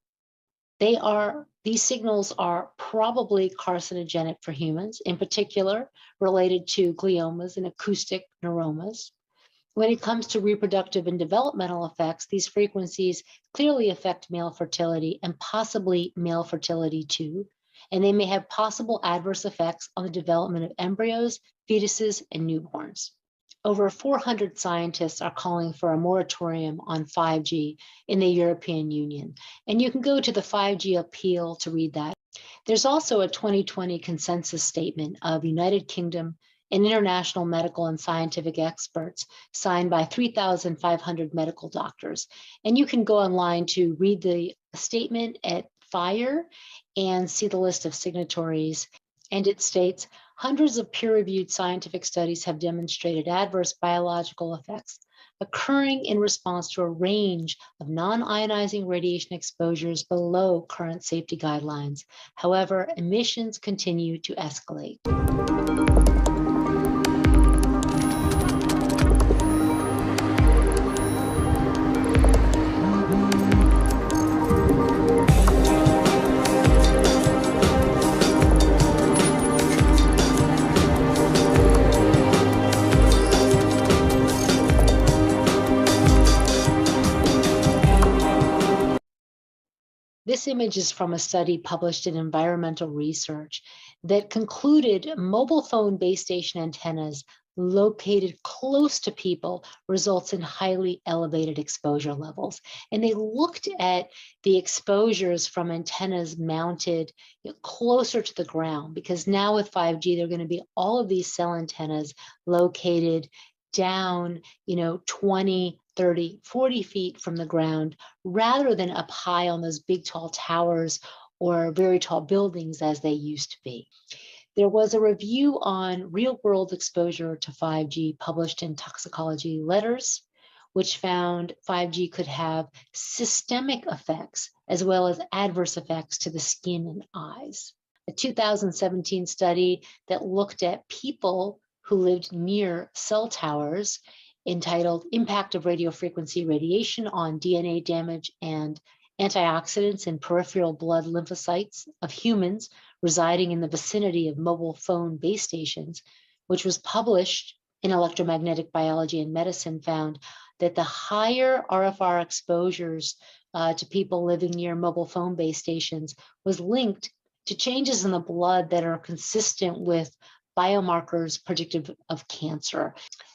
these signals are probably carcinogenic for humans, in particular related to gliomas and acoustic neuromas. When it comes to reproductive and developmental effects, these frequencies clearly affect male fertility and possibly male fertility too, and they may have possible adverse effects on the development of embryos, fetuses, and newborns. Over 400 scientists are calling for a moratorium on 5G in the European Union, and you can go to the 5G appeal to read that. There's also a 2020 consensus statement of United Kingdom and international medical and scientific experts signed by 3,500 medical doctors. And you can go online to read the statement at FIRE and see the list of signatories. And it states, hundreds of peer-reviewed scientific studies have demonstrated adverse biological effects occurring in response to a range of non-ionizing radiation exposures below current safety guidelines. However, emissions continue to escalate. This image is from a study published in Environmental Research that concluded mobile phone base station antennas located close to people results in highly elevated exposure levels. And they looked at the exposures from antennas mounted closer to the ground, because now with 5G, there are going to be all of these cell antennas located down, 20, 30, 40 feet from the ground, rather than up high on those big tall towers or very tall buildings as they used to be. There was a review on real-world exposure to 5G published in Toxicology Letters, which found 5G could have systemic effects as well as adverse effects to the skin and eyes. A 2017 study that looked at people who lived near cell towers, entitled Impact of Radiofrequency Radiation on DNA Damage and Antioxidants in Peripheral Blood Lymphocytes of Humans Residing in the Vicinity of Mobile Phone Base Stations, which was published in Electromagnetic Biology and Medicine, found that the higher RFR exposures to people living near mobile phone base stations was linked to changes in the blood that are consistent with biomarkers predictive of cancer.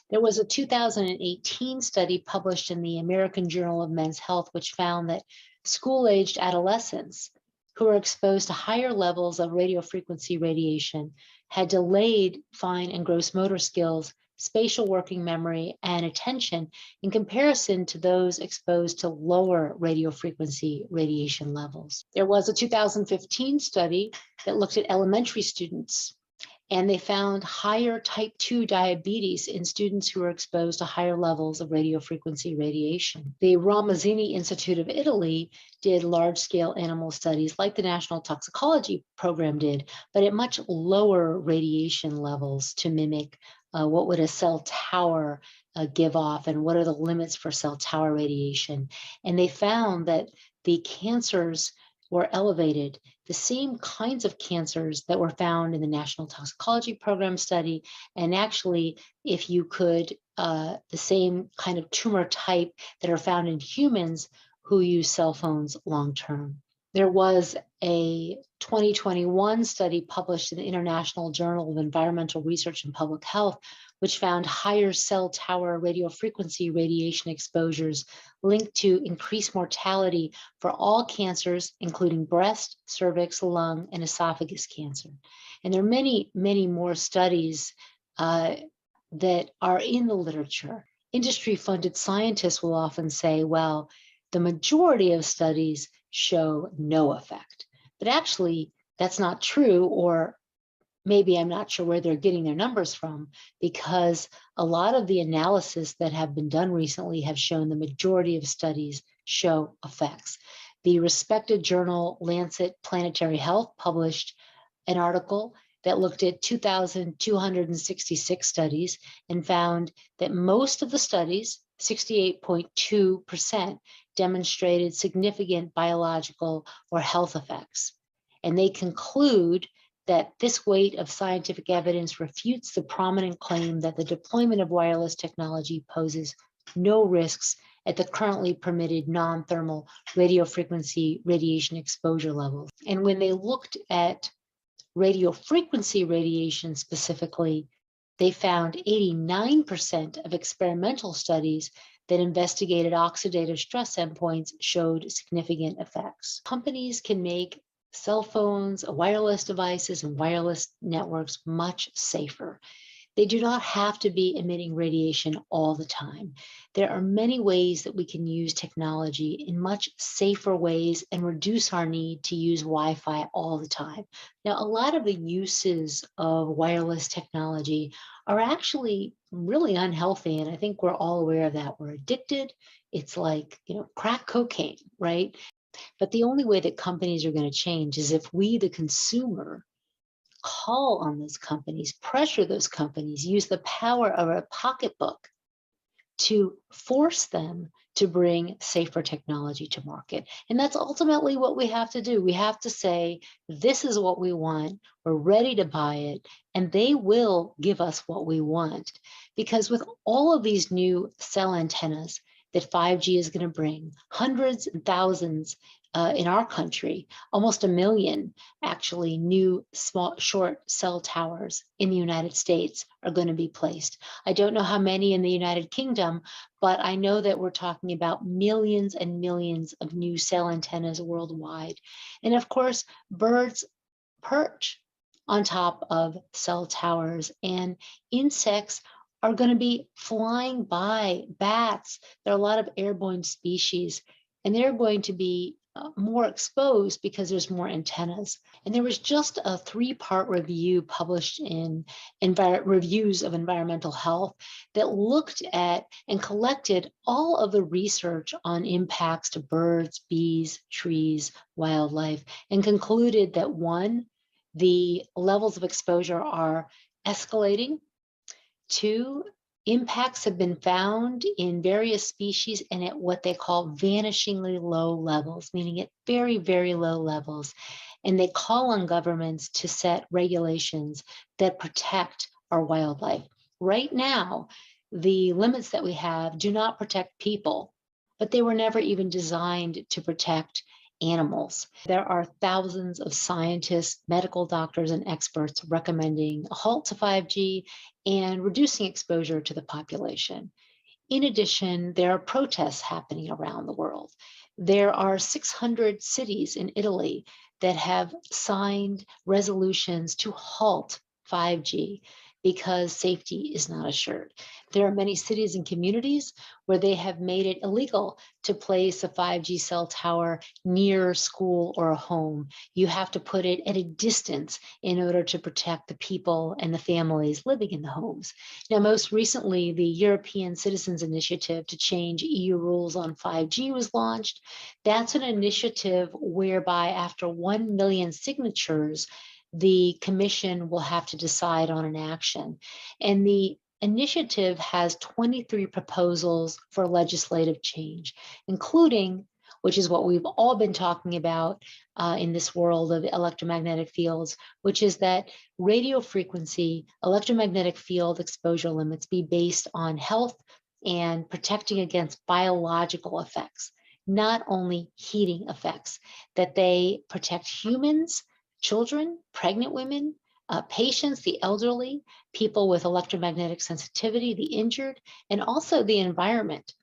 There was a 2018 study published in the American Journal of Men's Health, which found that school-aged adolescents who were exposed to higher levels of radiofrequency radiation had delayed fine and gross motor skills, spatial working memory, and attention in comparison to those exposed to lower radiofrequency radiation levels. There was a 2015 study that looked at elementary students, and they found higher type 2 diabetes in students who were exposed to higher levels of radiofrequency radiation. The Ramazzini Institute of Italy did large-scale animal studies like the National Toxicology Program did, but at much lower radiation levels to mimic what would a cell tower give off, and what are the limits for cell tower radiation. And they found that the cancers were elevated, the same kinds of cancers that were found in the National Toxicology Program study, and actually, if you could, the same kind of tumor type that are found in humans who use cell phones long term. There was a 2021 study published in the International Journal of Environmental Research and Public Health, which found higher cell tower radiofrequency radiation exposures linked to increased mortality for all cancers, including breast, cervix, lung, and esophagus cancer. And there are many, many more studies that are in the literature. Industry-funded scientists will often say, well, the majority of studies show no effect. But actually, that's not true, or maybe I'm not sure where they're getting their numbers from, because a lot of the analysis that have been done recently have shown the majority of studies show effects. The respected journal Lancet Planetary Health published an article that looked at 2,266 studies and found that most of the studies, 68.2%, demonstrated significant biological or health effects. And they conclude that this weight of scientific evidence refutes the prominent claim that the deployment of wireless technology poses no risks at the currently permitted non-thermal radiofrequency radiation exposure levels. And when they looked at radiofrequency radiation specifically, they found 89% of experimental studies that investigated oxidative stress endpoints showed significant effects. Companies can make cell phones, wireless devices, and wireless networks much safer. They do not have to be emitting radiation all the time. There are many ways that we can use technology in much safer ways and reduce our need to use Wi-Fi all the time. Now, a lot of the uses of wireless technology are actually really unhealthy, and I think we're all aware of that. We're addicted. It's like, crack cocaine, right? But the only way that companies are going to change is if we, the consumer, call on those companies, pressure those companies, use the power of a pocketbook to force them to bring safer technology to market. And that's ultimately what we have to do. We have to say, this is what we want, we're ready to buy it, and they will give us what we want. Because with all of these new cell antennas that 5G is going to bring, hundreds and thousands in our country, almost 1 million actually new small short cell towers in the United States are going to be placed. I don't know how many in the United Kingdom, but I know that we're talking about millions and millions of new cell antennas worldwide. And of course, birds perch on top of cell towers, and insects are going to be flying by, bats. There are a lot of airborne species, and they're going to be more exposed because there's more antennas. And there was just a 3-part review published in Reviews of Environmental Health that looked at and collected all of the research on impacts to birds, bees, trees, wildlife, and concluded that 1, the levels of exposure are escalating. 2, impacts have been found in various species and at what they call vanishingly low levels, meaning at very, very low levels. And they call on governments to set regulations that protect our wildlife. Right now, the limits that we have do not protect people, but they were never even designed to protect animals. There are thousands of scientists, medical doctors, and experts recommending a halt to 5G and reducing exposure to the population. In addition, there are protests happening around the world. There are 600 cities in Italy that have signed resolutions to halt 5G because safety is not assured. There are many cities and communities where they have made it illegal to place a 5G cell tower near a school or a home. You have to put it at a distance in order to protect the people and the families living in the homes. Now, most recently, the European Citizens Initiative to change EU rules on 5G was launched. That's an initiative whereby after 1 million signatures, the Commission will have to decide on an action. And the initiative has 23 proposals for legislative change, including, which is what we've all been talking about in this world of electromagnetic fields, which is that radio frequency, electromagnetic field exposure limits be based on health and protecting against biological effects, not only heating effects, that they protect humans, children, pregnant women, patients, the elderly, people with electromagnetic sensitivity, the injured, and also the environment.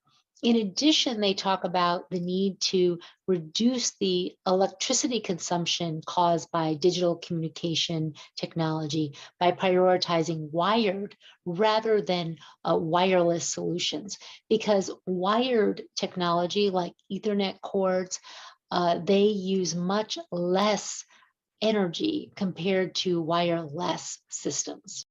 In addition, they talk about the need to reduce the electricity consumption caused by digital communication technology by prioritizing wired rather than wireless solutions, because wired technology like Ethernet cords, they use much less energy compared to wireless systems.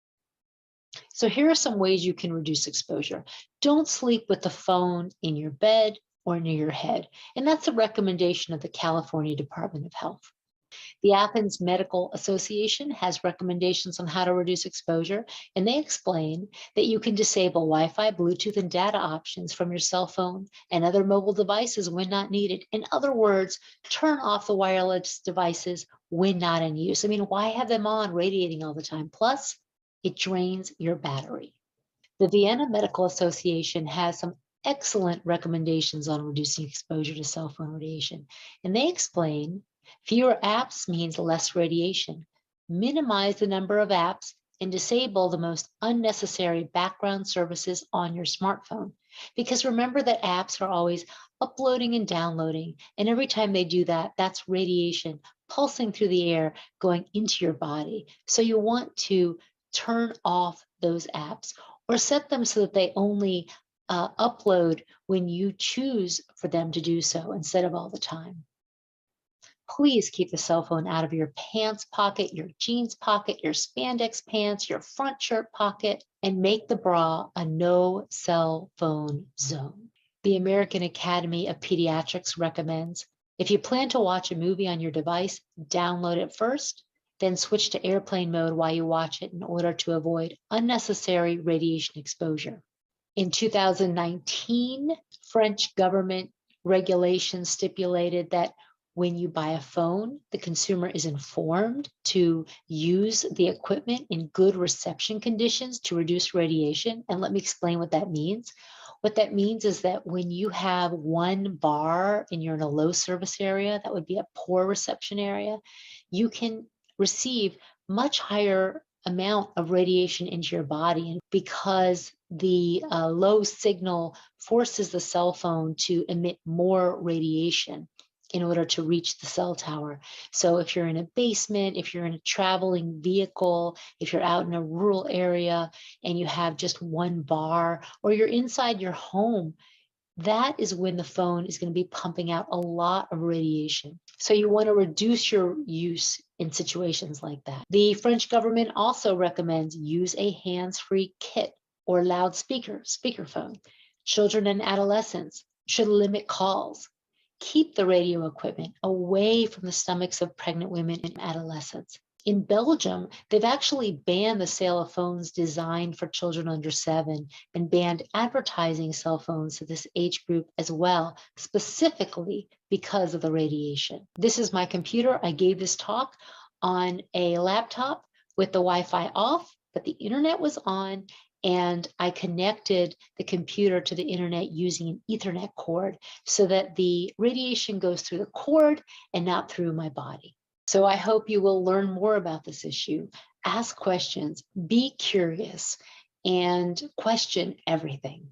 So here are some ways you can reduce exposure. Don't sleep with the phone in your bed or near your head. And that's a recommendation of the California Department of Health. The Athens Medical Association has recommendations on how to reduce exposure, and they explain that you can disable Wi-Fi, Bluetooth, and data options from your cell phone and other mobile devices when not needed. In other words, turn off the wireless devices when not in use. I mean, why have them on radiating all the time? Plus, it drains your battery. The Vienna Medical Association has some excellent recommendations on reducing exposure to cell phone radiation, and they explain fewer apps means less radiation. Minimize the number of apps and disable the most unnecessary background services on your smartphone. Because remember that apps are always uploading and downloading, and every time they do that, that's radiation pulsing through the air going into your body. So you want to turn off those apps or set them so that they only upload when you choose for them to do so instead of all the time. Please keep the cell phone out of your pants pocket, your jeans pocket, your spandex pants, your front shirt pocket, and make the bra a no cell phone zone. The American Academy of Pediatrics recommends if you plan to watch a movie on your device, download it first, then switch to airplane mode while you watch it in order to avoid unnecessary radiation exposure. In 2019, French government regulations stipulated that when you buy a phone, the consumer is informed to use the equipment in good reception conditions to reduce radiation. And let me explain what that means. What that means is that when you have one bar and you're in a low service area, that would be a poor reception area, you can receive much higher amount of radiation into your body because the low signal forces the cell phone to emit more radiation. in order to reach the cell tower. So if you're in a basement, if you're in a traveling vehicle, if you're out in a rural area and you have just one bar, or you're inside your home, that is when the phone is going to be pumping out a lot of radiation. So you want to reduce your use in situations like that. The French government also recommends use a hands-free kit or speakerphone. Children and adolescents should limit calls. Keep the radio equipment away from the stomachs of pregnant women and adolescents. In Belgium, they've actually banned the sale of phones designed for children under 7 and banned advertising cell phones to this age group as well, specifically because of the radiation. This is my computer. I gave this talk on a laptop with the Wi-Fi off, but the internet was on, and I connected the computer to the internet using an Ethernet cord so that the radiation goes through the cord and not through my body. So I hope you will learn more about this issue, ask questions, be curious, and question everything.